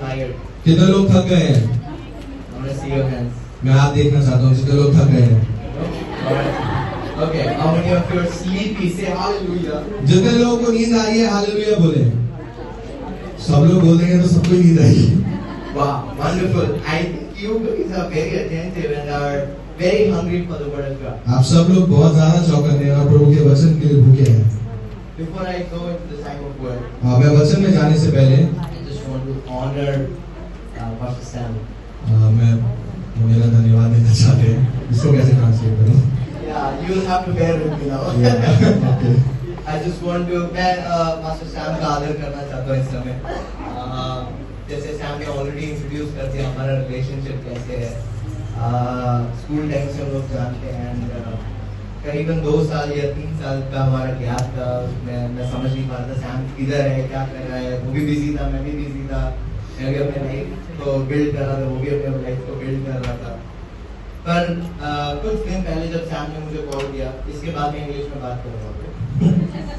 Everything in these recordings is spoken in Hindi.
tired? कितने लोग थक गए हैं? I want to see your hands. मैं आप देखना चाहता हूँ जितने लोग थक गए हैं। Alright. Okay. How many of you are sleepy? Say hallelujah. जितने लोगों को नींद आ रही है हालेलुया बोले। सब लोग बोल देंगे तो सबको ही नींद आएगी। Wow, wonderful. I think you guys are very attentive and are very hungry for the word of God. आप सब लोग बहुत ज्यादा चौकन्ने और प्रभु के वचन के लिए भूखे हैं। Before I go into the time of word, मैं वचन में जाने से पहले I just want to honor Pastor Sam. मैं मेरा धन्यवाद देना चाहते हैं। इसको कैसे ट्रांसलेट करूं? Yeah, you will have to bear with me now. Okay. I just want to मैं Pastor Sam का आदर करना चाहता हूँ इस समय। जैसे सैम ने ऑलरेडी इंट्रोड्यूस कर दिया हमारा रिलेशनशिप कैसे है। स्कूल टाइम से हम लोग जानते हैं एंड करीबन 2 साल या 3 साल का हमारा गैप था। उसमें मैं समझ नहीं पा रहा था सैम किधर है, क्या कर रहा है। वो भी बिजी था, मैं भी बिजी था। मैं भी अपने लाइफ को बिल्ड कर रहा था, वो भी अपने लाइफ को बिल्ड कर रहा था। पर कुछ दिन पहले जब सैम ने मुझे कॉल किया, इसके बाद मैं इंग्लिश में बात करूँगा।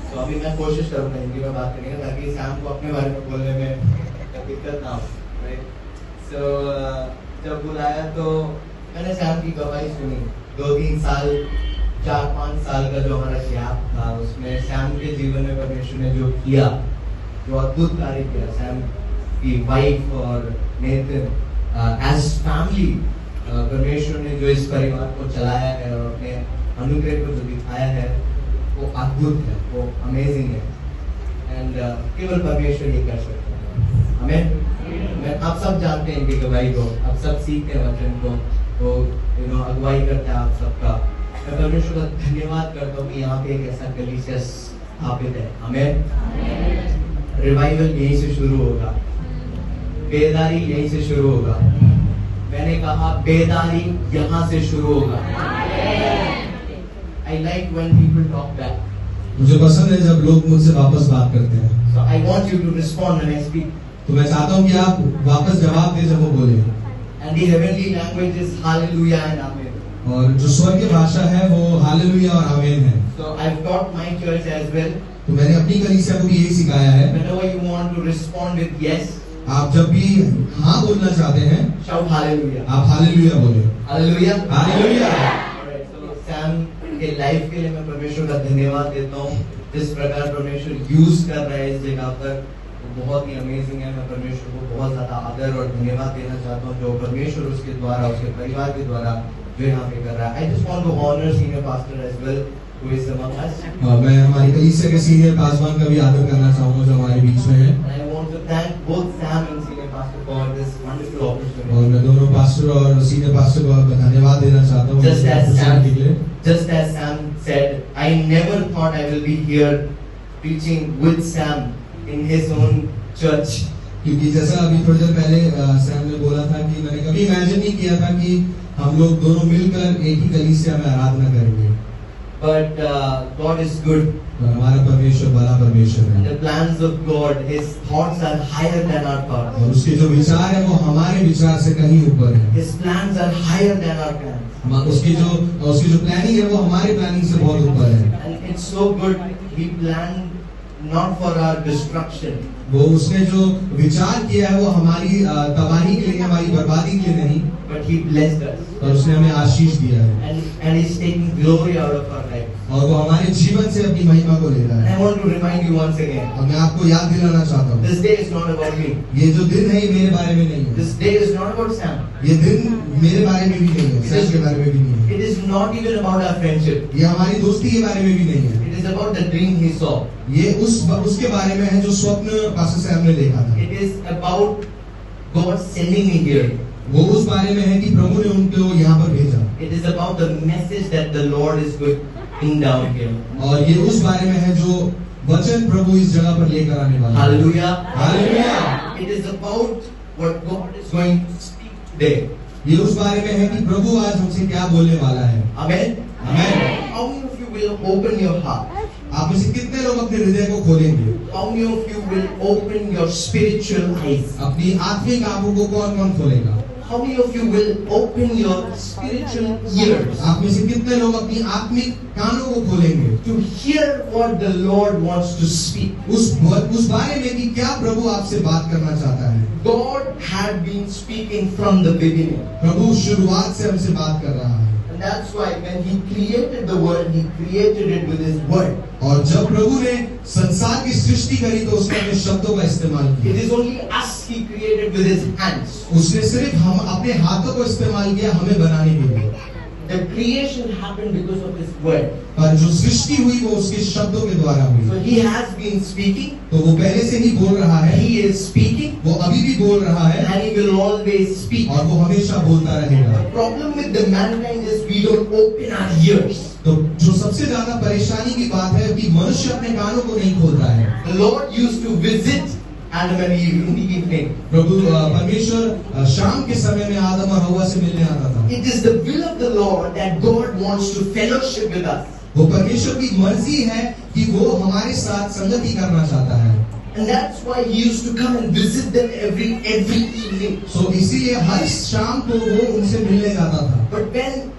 तो अभी मैं कोशिश करूँगा हिंदी में बात करने का, ताकि सैम को अपने बारे में बोलने में दिक्कत ना हो। राइट, सो जब बुलाया तो मैंने सैम की गवाही सुनी। 2-3 साल 4-5 साल का जो हमारा गैप था, उसमें सैम के जीवन में परमेश्वर ने जो किया, जो अद्भुत कार्य किया। सैम की वाइफ और नेथन एज फैमिली, परमेश्वर ने जो इस परिवार को चलाया है और अपने अनुग्रह को जो दिखाया है, वो अद्भुत है, वो अमेजिंग है। एंड केवल परमेश्वर ये कर सकता है। हमें आप सब जानते हैं इनकी गवाही को, आप सब सीखते हैं वचन को, वो अगुवाई करते हैं आप सबका। मैं परमेश्वर का धन्यवाद करता हूँ कि यहाँ पे एक ऐसा कलीसिया स्थापित है। हमें रिवाइवल यहीं से शुरू होगा, बेदारी यहीं से शुरू होगा। मैंने कहा बेदारी यहाँ से शुरू होगा। I like when people talk back. मुझे पसंद है जब लोग मुझसे वापस बात करते हैं। So I want you to respond when I speak. तो मैं चाहता हूँ कि आप वापस जवाब दें जब वो बोले। And the heavenly language is hallelujah and amen. और जो स्वर्ग की भाषा है वो हालेलुया और आमीन है। So I've taught my church as well. तो मैंने अपनी कलीसिया को भी यही सिखाया है। Whenever you want to respond with yes, आप जब भी हाँ बोलना चाहते हैं, shout hallelujah. आप हालेलुया बोले। Hallelujah. Hallelujah. Alright, so Sam के लाइफ के लिए मैं परमेश्वर का धन्यवाद देता हूँ। जिस प्रकार परमेश्वर यूज कर रहा है इस जगह पर, वो बहुत ही अमेजिंग है। मैं परमेश्वर को बहुत ज्यादा आदर और धन्यवाद देना चाहता हूँ, जो परमेश्वर उसके द्वारा, उसके परिवार के द्वारा जो यहाँ पे कर रहा है। I just want to honor senior pastor as well, who is among us. मैं हमारी कलीसिया के सीनियर पासवान का भी आदर करना चाहूँगा जो हमारे बीच में है। And I want to thank both Sam and senior pastor for this wonderful opportunity. और मैं दोनों पास्टर और सीनियर पास्टर को धन्यवाद देना चाहता हूँ। Just as Sam said, I never thought I will be here preaching with Sam in his own church. क्योंकि जैसा अभी थोड़ी देर पहले सैम ने बोला था कि मैंने कभी इमेजिन नहीं किया था कि हम लोग दोनों मिलकर एक ही कलीसिया में आराधना करेंगे। But God is good. हमारा परमेश्वर बड़ा परमेश्वर है। The plans of God, His thoughts are higher than our thoughts. और उसके जो विचार है वो हमारे विचार से कहीं ऊपर है। His plans are higher than our plans. उसकी जो प्लानिंग है वो हमारे प्लानिंग से बहुत ऊपर है। And it's so good. He planned not for our destruction. वो उसने जो विचार किया है वो हमारी तबाही के लिए, हमारी बर्बादी के लिए नहीं, but He blessed us. और उसने हमें आशीष दिया है। And He's taking glory out of our life. और वो हमारे जीवन से अपनी महिमा को ले रहा And है। I want to remind you once again. और मैं आपको याद दिलाना चाहता हूँ, This day is not about me. ये जो दिन है ये मेरे बारे में नहीं है। This day is not about Sam. ये दिन मेरे बारे में भी नहीं है, सैम के बारे में भी नहीं है। It is not even about our friendship. ये हमारी दोस्ती के बारे में भी नहीं है। It is about the dream he saw. ये उसके बारे में है जो स्वप्न पास्टर सैम ने देखा था। It is about God sending me here. वो उस बारे में है कि प्रभु ने उनको यहाँ पर भेजा। It is about the message that the Lord is going down here. और ये उस बारे में है जो वचन प्रभु इस जगह पर लेकर आने वाला है। Hallelujah. Hallelujah. It is about what God is going to speak today. ये उस बारे में है कि प्रभु आज हमसे क्या बोलने वाला है। Amen. Amen. How many of you will open your heart? आप में से कितने लोग अपने हृदय को खोलेंगे? How many of you will open your spiritual eyes? अपनी आत्मिक आंखों को कौन कौन खोलेगा? How many of you will open your spiritual ears आप में से कितने लोग अपनी आत्मिक कानों को खोलेंगे to hear what the Lord wants to speak? उस बारे में कि क्या प्रभु आपसे बात करना चाहता है। God had been speaking from the beginning. प्रभु शुरुआत से हमसे बात कर रहा है। And that's why when He created the world, He created it with His word. और जब प्रभु ने संसार की सृष्टि करी तो उसने अपने शब्दों का इस्तेमाल It किया। is only us He created with His hands. उसने सिर्फ हम अपने हाथों को इस्तेमाल किया हमें बनाने के लिए। The creation happened because of His word. पर जो सृष्टि हुई वो उसके शब्दों के द्वारा हुई। So He has been speaking. तो वो पहले से ही बोल रहा है। He is speaking. वो अभी भी बोल रहा है। And He will always speak. और वो हमेशा बोलता रहेगा। The problem with the mankind is we don't open our ears. तो जो सबसे ज्यादा परेशानी की बात है कि मनुष्य अपने कानों को नहीं खोलता है। The Lord used to visit Adam and Eve in the evening. प्रभु परमेश्वर शाम के समय में आदम और हव्वा से मिलने आता था। It is the will of the Lord that God wants to fellowship with us. वो परमेश्वर की मर्जी है कि वो हमारे साथ संगति करना चाहता है। And that's why He used to come and visit them every evening. So इसीलिए हर शाम को वो उनसे मिलने जाता था। But when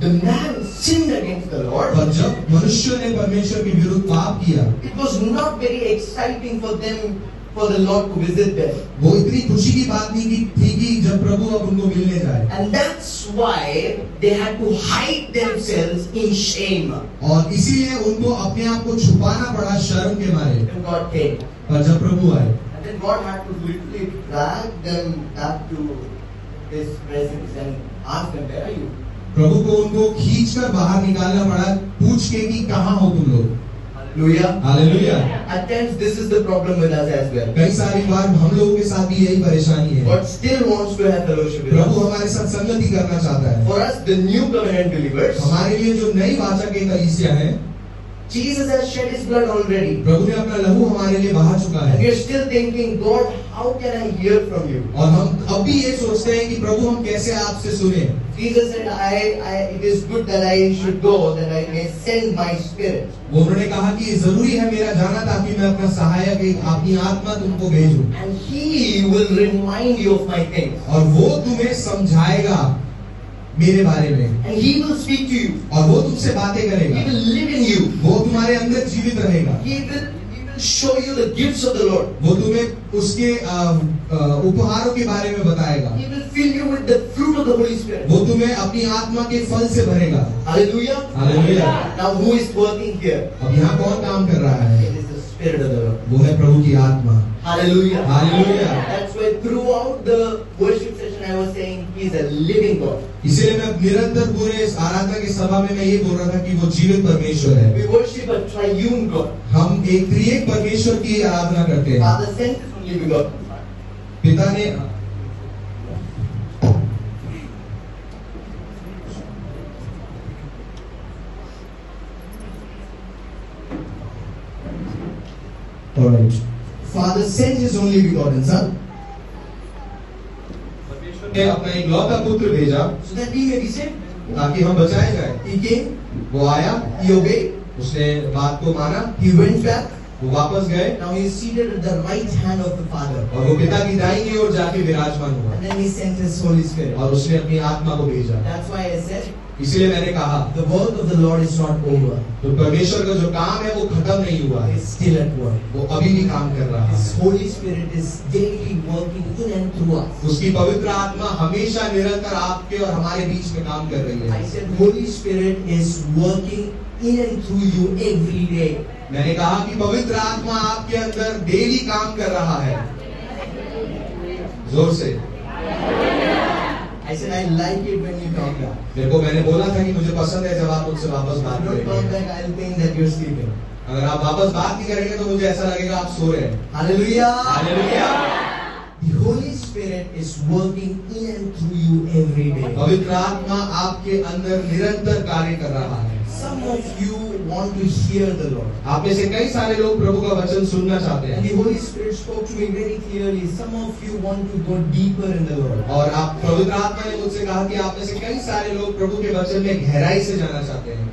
the man sinned against the Lord, पर जब मनुष्य ने परमेश्वर के विरुद्ध पाप किया, it was not very exciting for them, for the Lord to visit them. वो इतनी खुशी की बात नहीं थी कि जब प्रभु अब उनको मिलने जाए। And that's why they had to hide themselves in shame. और इसीलिए उनको अपने आप को छुपाना पड़ा शर्म के मारे। And God came. पर जब प्रभु आए, And then God had to literally drag them back to His presence and ask them, where are you? प्रभु को उनको खींचकर बाहर निकालना पड़ा, पूछ के कि कहाँ हो तुम लोग। Hallelujah. Hallelujah. At times this is the problem with us as well. कई सारी बार हम लोगों के साथ भी यही परेशानी है। God still wants to have fellowship with Prabhu us. हमारे साथ संगति करना चाहता है। For us, the new covenant believers, हमारे लिए जो नई वाचा के कलीसिया है, Jesus has shed His blood already. प्रभु ने अपना लहू हमारे लिए बहा चुका And है। we are still thinking, God, how can I hear from you? और हम अब भी ये सोचते हैं कि प्रभु हम कैसे आपसे सुने। Jesus said, it is good that I should go, that I may send my spirit. वो उन्होंने कहा कि जरूरी है मेरा जाना ताकि मैं अपना सहायक अपनी आत्मा तुमको भेजूं। And He will remind you of my things. और वो तुम्हें समझाएगा मेरे बारे में। And He will speak to you. और वो तुमसे बातें He करेगा। will live in you. वो तुम्हारे अंदर जीवित रहेगा। He will show you the gifts of the Lord. वो तुम्हें उसके उपहारों के बारे में बताएगा। He will fill you with the fruit of the Holy Spirit. वो तुम्हें अपनी आत्मा के फल से भरेगा। Hallelujah. Hallelujah. Now who is working here? अब यहाँ कौन काम कर रहा है? It is the Spirit of the Lord. वो है प्रभु की आत्मा। Hallelujah. Hallelujah. That's why throughout the worship session I was saying He is a living God. इसीलिए मैं निरंतर पूरे इस आराधना की सभा में मैं ये बोल रहा था कि वो जीवित परमेश्वर है। We worship a triune God. हम एक त्रिएक परमेश्वर की आराधना करते हैं। Father sent His only begotten Son. पिता ने Alright. Father sent His only begotten Son परमेश्वर ने अपना इकलौता पुत्र भेजा so that we may be saved. ताकि हम बचाए जाए। He came, वो आया, He obeyed, उसने बात को माना, He went back. वो वापस गए Now He is seated at the right hand of the Father. और वो पिता की दाहिनी ओर जाके विराजमान हुआ And then He sent His Holy Spirit. और उसने अपनी आत्मा को भेजा। That's why I said, इसीलिए मैंने कहा the work of the Lord is not over. तो परमेश्वर का जो काम है वो खत्म नहीं हुआ है, It's still at work. वो अभी भी काम कर रहा His है। Holy Spirit is daily working in and through us. उसकी पवित्र आत्मा हमेशा निरंतर आपके और हमारे बीच में काम कर रही I है। said Holy Spirit is working in and through you every day. मैंने कहा कि पवित्र आत्मा आपके अंदर डेली काम कर रहा है। जोर से। I said I like it when you come back. मेरे को मैंने बोला था कि मुझे पसंद है जब आप मुझसे वापस बात Don't come करेंगे। back, I'll think that you're sleeping. अगर आप वापस बात नहीं करेंगे तो मुझे ऐसा लगेगा आप सो रहे हैं। Hallelujah. Hallelujah. The Holy Spirit is working in and through you every day. पवित्र आत्मा आपके अंदर निरंतर कार्य कर रहा है। Some of you want to hear the Lord. आप में से कई सारे लोग प्रभु का वचन सुनना चाहते And हैं the Holy Spirit spoke to me very clearly. Some of you want to go deeper in the Lord. और आप पवित्र आत्मा ने मुझसे कहा कि आप में से कई सारे लोग प्रभु के वचन में गहराई से जाना चाहते हैं।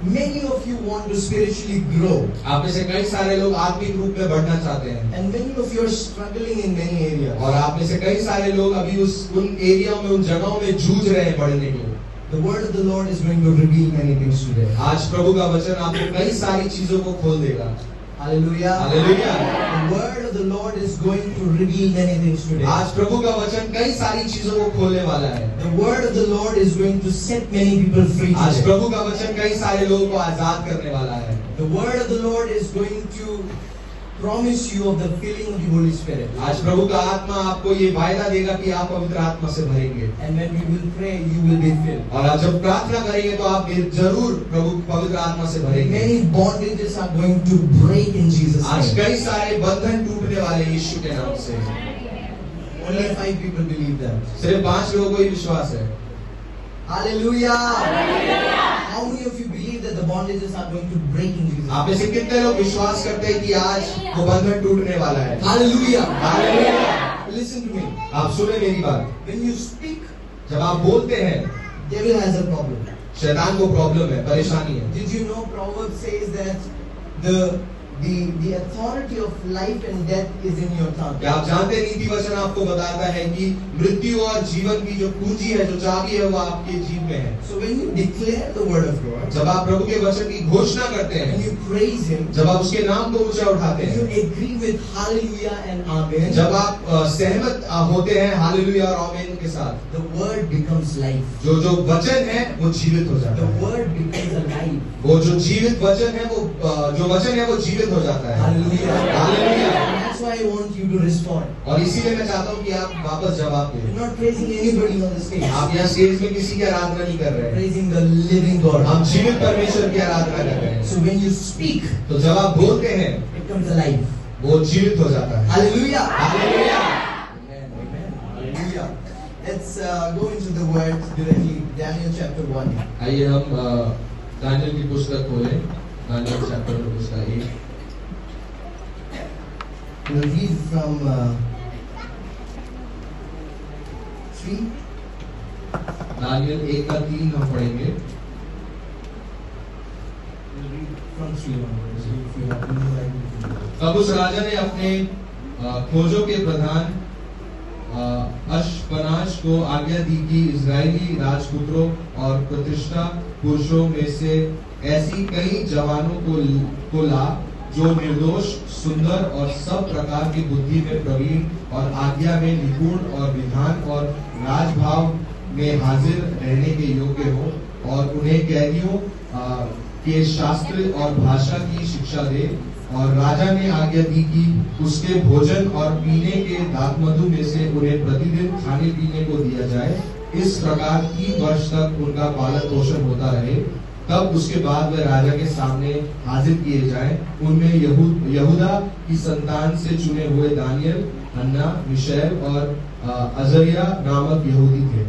Many of you want to spiritually grow, आप में से कई सारे लोग आत्मिक रूप में बढ़ना चाहते हैं, and many of you are struggling in many areas. और आप में से कई सारे लोग अभी उन एरिया में, उन जगहों में जूझ रहे हैं बढ़ने के लिए। The word of the Lord is going to reveal many things today. आज प्रभु का वचन आपको कई सारी चीजों को खोल देगा। Hallelujah. Hallelujah. The word of the Lord is going to reveal many things today. आज प्रभु का वचन कई सारी चीजों को खोलने वाला है। The word of the Lord is going to set many people free आज today. प्रभु का वचन कई सारे लोगों को आजाद करने वाला है। The word of the Lord is going to promise you of the filling of the Holy Spirit. आज प्रभु का आत्मा आपको ये वायदा देगा कि आप पवित्र आत्मा से भरेंगे, And when we will pray, you will be filled. और आप जब प्रार्थना करेंगे तो आप जरूर प्रभु पवित्र आत्मा से भरेंगे। Many bondages are going to break in Jesus' आज name. कई सारे बंधन टूटने वाले यीशु के नाम से। Only 5 people believe that. सिर्फ 5 लोगों को ही विश्वास है। Hallelujah. How many of you believe that the bondages are going to break in Jesus' आप में से कितने लोग विश्वास करते हैं कि आज वो बंधन टूटने वाला है? Hallelujah. Hallelujah. Listen to me. आप सुने मेरी बात। When you speak, जब आप बोलते हैं, devil has a problem. शैतान को प्रॉब्लम है, परेशानी है। Did you know Proverbs says that the authority of life and death is in your tongue? क्या आप जानते हैं नीति वचन आपको बताता है कि मृत्यु और जीवन की जो कुंजी है, जो चाबी है, वो आपके जीव में है। So when you declare the word of God, जब आप प्रभु के वचन की घोषणा करते when हैं, you praise Him, जब आप उसके नाम को ऊंचा उठाते when you हैं, agree with Hallelujah and Amen, जब आप सहमत होते हैं हालेलुया और आमीन के साथ, the word becomes life. जो वचन है वो जीवित हो जाता The है। word becomes alive. वो जो जीवित वचन है, वो जो वचन है वो जीवित हो जाता है। Hallelujah. Hallelujah. And that's why I want you to respond. और इसीलिए मैं चाहता हूँ कि आप वापस जवाब You're दें। not praising anybody on the stage. आप यहाँ स्टेज में किसी की आराधना नहीं कर रहे हैं, Praising the living God. हम जीवित परमेश्वर की आराधना कर रहे हैं। So when you speak, तो जब आप बोलते हैं, it comes alive. वो जीवित हो जाता है। Hallelujah. Hallelujah. Amen. Amen. Hallelujah. Let's go into the word directly. Daniel chapter 1. आइए हम दानियल की पुस्तक खोलें, दानियल चैप्टर उसका 1। We'll read from 3. दानियल 1 का 3 हम पढ़ेंगे। We'll read from 3 onwards. If you have any Bible. तब उस राजा ने अपने खोजों के प्रधान अशपनाश को आज्ञा दी कि इजरायली राजपुत्रों और प्रतिष्ठा पुरुषों में से ऐसी कई जवानों को ला जो निर्दोष, सुंदर और सब प्रकार की बुद्धि में प्रवीण और आज्ञा में निपुण और विधान और राजभाव में हाजिर रहने के योग्य हो, और उन्हें कैदियों के शास्त्र और भाषा की शिक्षा दे। और राजा ने आज्ञा दी कि उसके भोजन और पीने के दाखमधु में से उन्हें प्रतिदिन खाने पीने को दिया जाए। इस प्रकार 3 वर्ष तक उनका पालन पोषण होता रहे। तब उसके बाद वे राजा के सामने हाजिर किए जाएं। उनमें यहूदा की संतान से चुने हुए दानियल, हन्ना, मिशैल और अजरिया नामक यहूदी थे।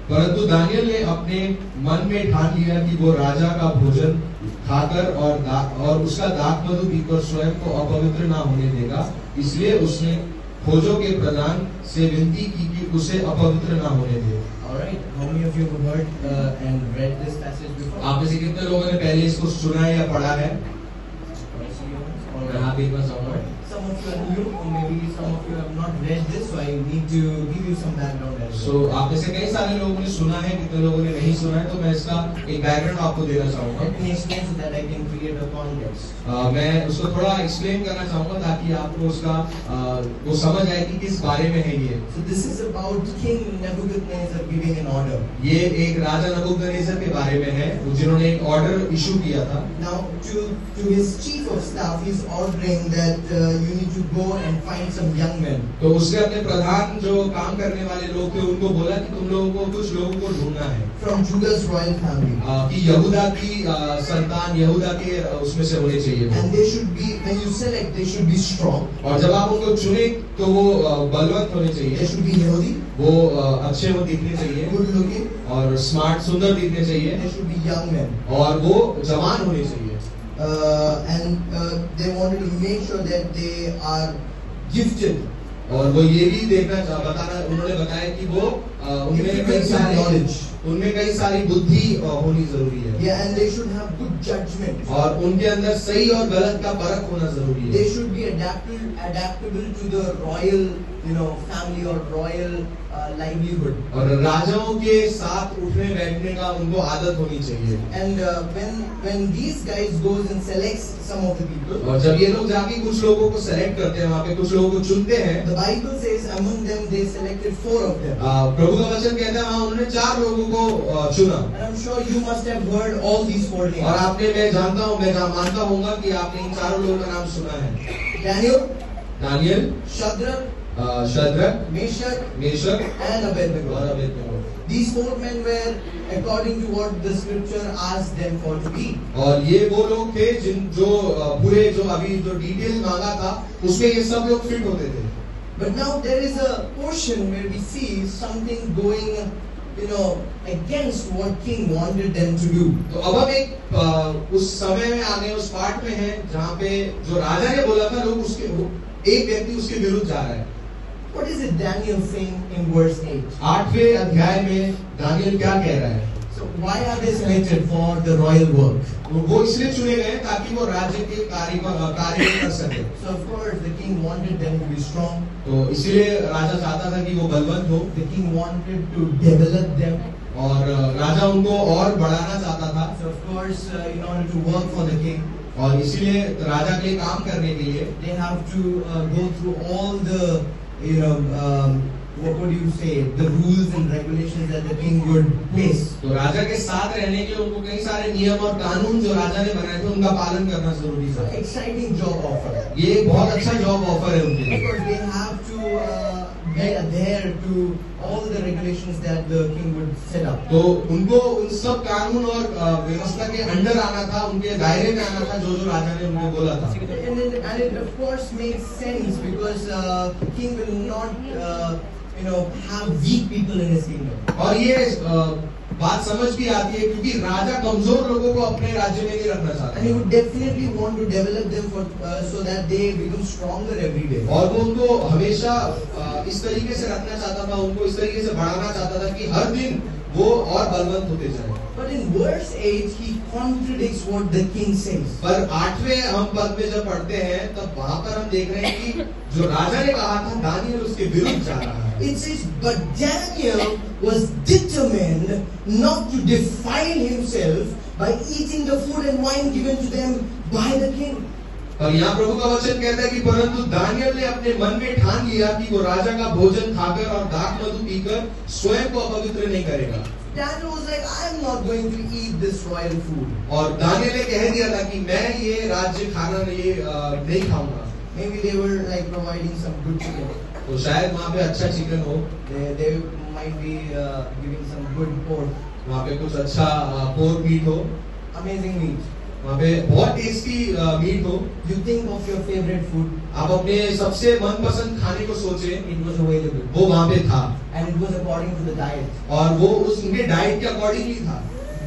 परंतु दानियल ने अपने मन में ठान लिया कि वो राजा का भोजन खाकर और उसका दाखमधु पीकर स्वयं को अपवित्र ना होने देगा। इसलिए उसने खोजों के प्रधान से विनती की कि उसे अपवित्र ना होने दे। Alright, how many of you have heard and read this passage before? आप में से कितने लोगों ने पहले इसको सुना है या पढ़ा है? यहाँ पे एक बार समझो। Some of you are new, or maybe some of you have not read this, so I need to give you some background as well. So आप में से कई सारे लोगों ने सुना है, कितने लोगों ने नहीं सुना है, तो मैं इसका एक बैकग्राउंड आपको देना चाहूँगा। Let me explain so that I can create a context. मैं उसको थोड़ा एक्सप्लेन करना चाहूँगा ताकि आपको उसका वो समझ आए कि किस बारे में है ये। So this is about King Nebuchadnezzar giving an order. ये एक राजा नबूकदनेस्सर के बारे में है, जिन्होंने एक ऑर्डर इशू किया था। Now to his chief of staff, he's ordering that you need to go and find some young men. तो उसने अपने प्रधान जो काम करने वाले लोग थे उनको बोला कि तुम लोगों को कुछ लोगों को ढूंढना है From Judah's royal family. कि यहूदा की संतान यहूदा के उसमें से होने चाहिए। And they should be, when you select, they should be strong. और जब आप उनको चुने तो वो बलवंत होने They चाहिए, should be healthy, वो अच्छे वो दिखने चाहिए good looking. और स्मार्ट सुंदर दिखने चाहिए, They should be young men. और वो जवान होने चाहिए। And they wanted to make sure that they are gifted और वो ये भी उन्होंने बताया कि वो उनमें कई सारी बुद्धि होनी जरूरी है। Yeah, and they should have good judgment. और उनके अंदर सही और गलत का परख होना जरूरी है। They should be adaptable to the royal, family or royal livelihood. और राजाओं के साथ उठने बैठने का उनको आदत होनी चाहिए। And when these guys goes and selects some of the people, और जब ये लोग जाके कुछ लोगों को सेलेक्ट करते हैं, वहाँ पे कुछ लोगों को चुनते हैं, the Bible says among them they selected 4 of them. प्रभु का वचन कहता है वहाँ उन्होंने 4 लोगों को चुना। And I'm sure you must have heard all these 4 names. और मैं मानता हूँगा कि आपने इन 4 लोगों का नाम सुना है। Daniel, Shadrach, Meshach and Abednego. These 4 men were according to what the scripture asked them for to be. और ये वो लोग थे जो अभी जो डिटेल मांगा था उसमें ये सब लोग फिट होते थे। But now there is a portion where we see something going, against what king wanted them to do. तो अब हम एक उस समय में आ गए, उस पार्ट में हैं जहाँ पे जो राजा ने बोला था एक व्यक्ति उसके विरुद्ध जा रहा है। What is it Daniel saying in verse 8? 8वें अध्याय में दानियल क्या कह रहा है? So why are they selected for the royal work? वो इसलिए चुने गए ताकि वो राज्य के कार्य कर सके। So of course the king wanted them to be strong. तो इसीलिए राजा चाहता था कि वो बलवंत हो। The king wanted to develop them. और राजा उनको और बढ़ाना चाहता था। So of course in order to work for the king, और इसीलिए राजा के लिए काम करने के लिए they have to go through all the what would you say, the rules and regulations that the king would place. तो राजा के साथ रहने के लिए उनको कई सारे नियम और कानून जो राजा ने बनाए थे उनका पालन करना जरूरी था। Exciting job offer. ये बहुत अच्छा जॉब ऑफर है उनके लिए। Because they have to adhere to all the regulations that the king would set up. तो उनको उन सब कानून और व्यवस्था के अंडर आना था, उनके दायरे में आना था जो राजा ने उनको बोला था। And it of course makes sense because king will not have weak people in his kingdom. और ये बात समझ भी आती है क्योंकि राजा कमजोर लोगों को अपने राज्य में नहीं रखना चाहता। And he would definitely want to develop them so that they become stronger every day. और वो उनको हमेशा इस तरीके से रखना चाहता था, उनको इस तरीके से बढ़ाना चाहता था कि हर दिन वो और बलवंत होते जाए। But in verse 8 he contradicts what the king says. पर 8वें हम पद में जब पढ़ते हैं तब वहां पर हम देख रहे हैं कि जो राजा ने कहा था दानियल उसके विरुद्ध जा रहा है। It says, but Daniel was determined not to defile himself by eating the food and wine given to them by the king. और यहाँ प्रभु का वचन कहता है कि परंतु दानियल ने अपने मन में ठान लिया कि वो राजा का भोजन खाकर और दाख मधु पीकर स्वयं को अपवित्र नहीं करेगा। Daniel was like, I am not going to eat this royal food. और दानियल ने कह दिया था कि मैं ये राज्य खाना नहीं खाऊंगा। Maybe they were like providing some good chicken. तो शायद वहाँ पे अच्छा चिकन हो। They might be giving some good pork. वहाँ पे कुछ अच्छा पोर्क मीट हो। Amazing meat. वहाँ पे बहुत टेस्टी मीट हो। You think of your favorite food. आप अपने सबसे मनपसंद खाने को सोचे। It was available. वो वहाँ पे था। And it was according to the diet. और वो उनके डाइट के अकॉर्डिंगली था।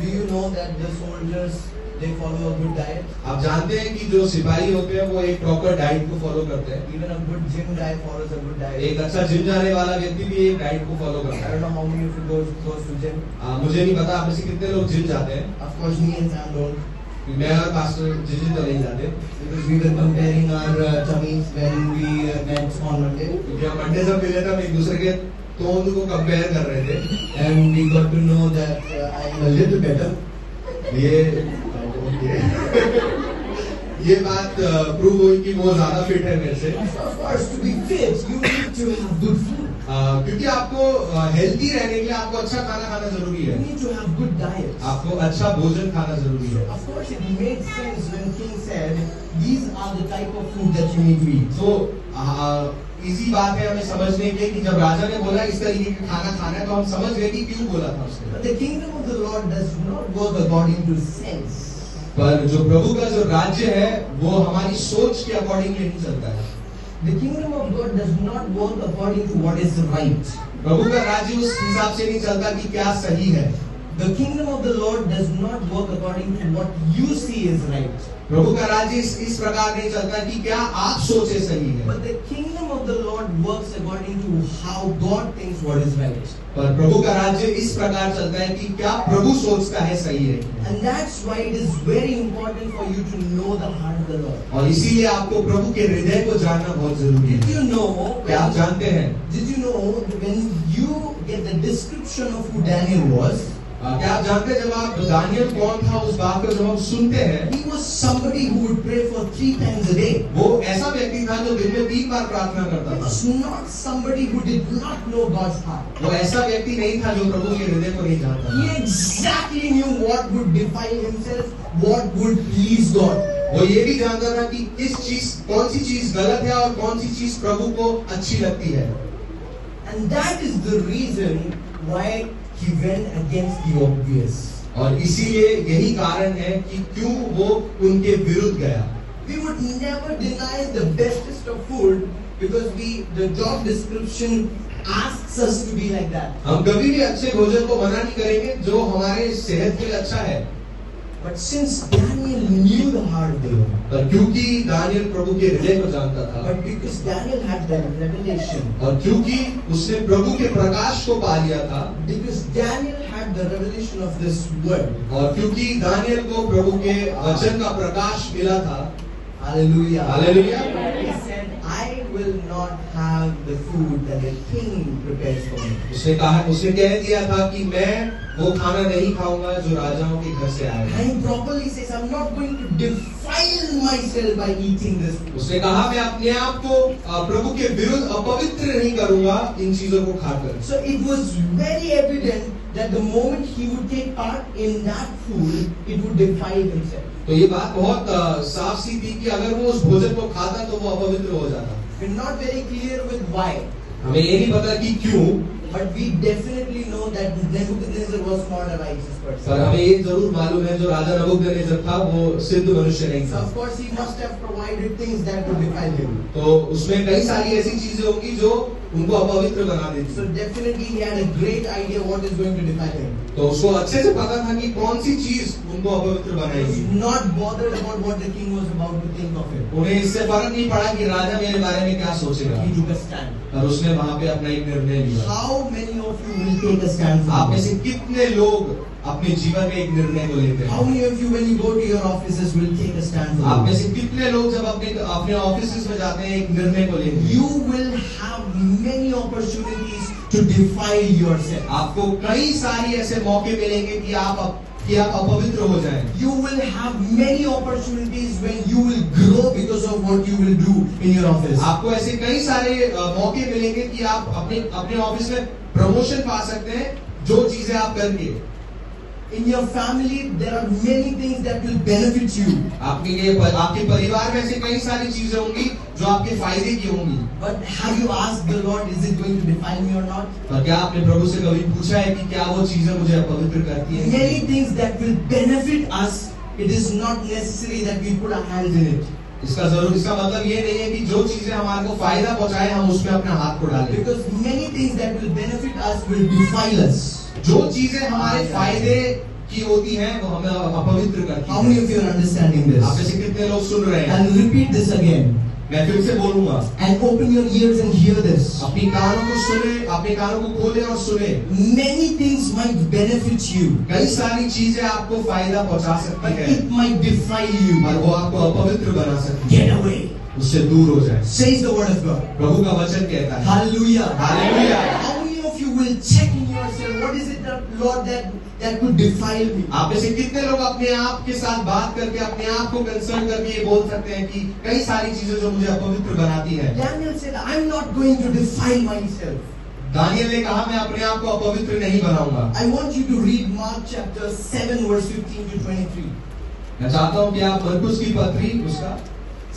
Do you know that the soldiers they follow a good diet? आप जानते हैं कि जो सिपाही होते हैं वो एक प्रॉपर डाइट को फॉलो करते हैं। Even a good gym guy follows a good diet. एक अच्छा जिम जाने वाला व्यक्ति भी एक डाइट को फॉलो करता I है। don't know how many of you goes to gym. मुझे नहीं पता आप में से कितने लोग जिम जाते हैं। Of course, me and Sam don't. मैं और पास्टर जिम तो नहीं जाते। Because we were comparing our tummies when we met on Monday. क्योंकि हम मंडे जब मिले थे हम एक दूसरे के तोंद को कंपेयर कर रहे थे। And we got to know that I am a little better. ये बात प्रूव हुई कि वो ज्यादा फिट है मेरे से। Of course, to be fit, you need to have good food. क्योंकि आपको हेल्दी रहने के लिए आपको अच्छा खाना खाना जरूरी You है। need to have good diet. आपको अच्छा भोजन खाना जरूरी है। Of course, it made sense when King said, "These are the type of food that you need to eat." तो इजी बात है हमें समझने के कि जब राजा ने बोला इस तरीके का खाना खाना है तो हम समझ गए कि क्यों बोला था उसने। But the kingdom of the Lord does not work according to sense. पर जो प्रभु का जो राज्य है वो हमारी सोच के अकॉर्डिंग नहीं चलता है। The kingdom of God does not work according to what is right. प्रभु का राज्य उस हिसाब से नहीं चलता कि क्या सही है। The kingdom of the Lord does not work according to what you see is right. प्रभु का राज्य इस प्रकार नहीं चलता कि क्या आप सोचे सही है, But the kingdom of the Lord works according to how God thinks what is right. पर प्रभु का राज्य इस प्रकार चलता है कि क्या प्रभु सोचता है सही है। And that's why it is very important for you to know the heart of the Lord. और इसीलिए आपको प्रभु के हृदय को जानना बहुत जरूरी Did है। you know? क्या आप जानते हैं, Did you know when you get the description of who Daniel was? क्या आप जानते हैं जब आप दानियल कौन था उस बात को जब हम सुनते हैं, He was somebody who would pray for 3 times a day. वो ऐसा व्यक्ति था जो दिन में 3 बार प्रार्थना He करता था। was not somebody who did not know God's heart. वो ऐसा व्यक्ति नहीं था जो प्रभु के हृदय को नहीं जानता He था। exactly knew what would defile himself, what would please God. वो ये भी जानता था कि कौन सी चीज गलत है और कौन सी चीज प्रभु को अच्छी लगती है। And that is the reason why he went against the obvious. और इसीलिए यही कारण है कि क्यों वो उनके विरुद्ध गया। We would never deny the bestest of food because the job description asks us to be like that. हम कभी भी अच्छे भोजन को मना नहीं करेंगे जो हमारे सेहत के लिए अच्छा है, But since Daniel knew the heart of the Lord, पर क्योंकि दानियल प्रभु के हृदय को जानता था, but because Daniel had the revelation, और क्योंकि उसने प्रभु के प्रकाश को पा लिया था, because Daniel had the revelation of this word, और क्योंकि दानियल को प्रभु के वचन का प्रकाश मिला था, hallelujah, hallelujah, he said, I will not have the food that the king prepares for me. उसने कह दिया था कि मैं वो खाना नहीं खाऊंगा जो राजाओं के घर से आएगा। And he properly says, I'm not going to defile myself by eating this food. उसने कहा मैं अपने आप को प्रभु के विरुद्ध अपवित्र नहीं करूंगा इन चीजों को खाकर। So it was very evident that the moment he would take part in that food, it would defile himself. तो ये बात बहुत साफ सी थी कि अगर वो उस भोजन को खाता तो वो अपवित्र हो जाता। We're not very clear with why, हमें ये नहीं पता कि क्यों, but we definitely know that Nebuchadnezzar was not a righteous पर person. हमें ये जरूर मालूम है जो राजा नबूकदनेस्सर था वो सिद्ध मनुष्य नहीं So था। of course he must have provided things that would defile him. तो उसमें कई सारी ऐसी चीजें होंगी जो उनको अपवित्र बना देती। So definitely he had a great idea what is going to defile him. तो उसको अच्छे से पता था कि कौन सी चीज उनको अपवित्र He बनाएगी। was not bothered about what the king was about to think of him. उन्हें इससे फर्क नहीं पड़ा कि राजा मेरे बारे में क्या सोचेगा, He took a stand. और उसने वहां पे अपना एक निर्णय लिया। How many of you will take a stand for आप में this? से कितने लोग अपने जीवन में एक निर्णय को लेते How हैं? many of you, when you go to your offices, will take a stand for आप में this? से कितने लोग जब अपने ऑफिस में जाते हैं एक निर्णय को लेते हैं? You will have many opportunities to defile yourself. आपको कई सारी ऐसे मौके मिलेंगे कि आप अपवित्र हो जाएं। You will have many opportunities when you will grow because of what you will do in your office. आपको ऐसे कई सारे मौके मिलेंगे कि आप अपने ऑफिस में प्रमोशन पा सकते हैं जो चीजें आप करके। In your family, there are many things that will benefit you. आपके परिवार में ऐसे कई सारी चीजें होंगी जो आपके फायदे की होंगी। But have you asked the Lord, is it going to defile me or not? पर क्या आपने प्रभु से कभी पूछा है कि क्या वो चीजें मुझे अपवित्र करती हैं? Many things that will benefit us, it is not necessary that we put our hands in it. इसका मतलब ये नहीं है कि जो चीजें हमारे को फायदा पहुंचाए हम उसमें अपना हाथ को डालें। Because many things that will benefit us will defile us. जो चीजें हमारे फायदे की होती हैं वो हमें अपवित्र करती How many हैं। of you are understanding this? आप में से कितने लोग सुन रहे हैं? I'll repeat this again. मैं फिर से बोलूंगा, And open your ears and hear this. अपनी कानों को सुने, अपने कानों को खोले और सुने। Many things might benefit you, कई सारी चीजें आपको फायदा पहुंचा सकती but है, it might defile you. और वो आपको अपवित्र बना सकती है। Get away, उससे दूर हो जाए। says the word of God. प्रभु का वचन कहता है। Hallelujah. Hallelujah. How many of you will check in yourself? What is it that, Lord, that could defile me? आप में से कितने लोग अपने आप के साथ बात करके अपने आप को कंसर्न करके ये बोल सकते हैं कि कई सारी चीजें जो मुझे अपवित्र बनाती है। Daniel said, I'm not going to defile myself. Daniel ने कहा मैं अपने आप को अपवित्र नहीं बनाऊंगा। I want you to read Mark chapter 7 verse 15 to 23. मैं चाहता हूँ कि आप मरकुस की पत्री उसका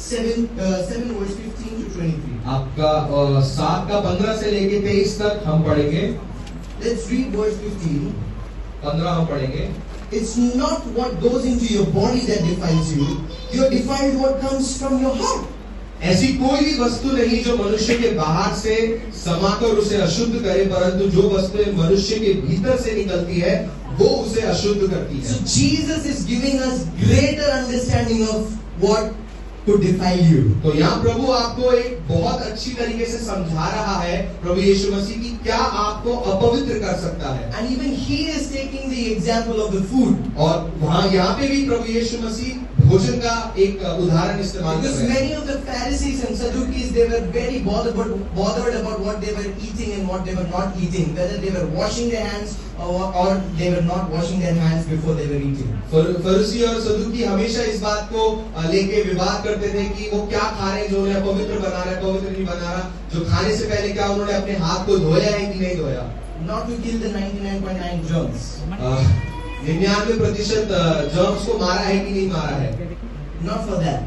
7 verse 15 to 23. आपका 7 का 15 से लेके 23 तक हम पढ़ेंगे। Let's read verse 15. 15 हम पढ़ेंगे। It's not what goes into your body that defiles you. You're defiled what comes from your heart. ऐसी कोई भी वस्तु नहीं जो मनुष्य के बाहर से समाकर उसे अशुद्ध करे, परंतु जो वस्तुएं मनुष्य के भीतर से निकलती है वो उसे अशुद्ध करती So है। Jesus is giving us greater understanding of what could defile you. तो यहाँ प्रभु आपको एक बहुत अच्छी तरीके से समझा रहा है प्रभु यीशु मसीह की क्या आपको अपवित्र कर सकता है। And even he is taking the example of the food. और वहाँ यहाँ पे भी प्रभु यीशु मसीह भोजन का एक उदाहरण इस्तेमाल कर Because रहे हैं। many of the Pharisees and Sadducees, they were very bothered about what they were eating and what they were not eating, whether they were washing their hands or they were not washing their hands before they were eating. फरीसी और सदूकी हमेशा इस बात को लेके विवाद करते थे कि वो क्या खा रहे हैं जो उन्हें अपवित्र बना रहा है, पवित्र नहीं बना रहा। जो खाने से पहले क्या उन्होंने अपने हाथ को धोया है कि नहीं धोया। Not to kill the 99.9 germs. 99% germs को मारा है कि नहीं मारा है, Not for that.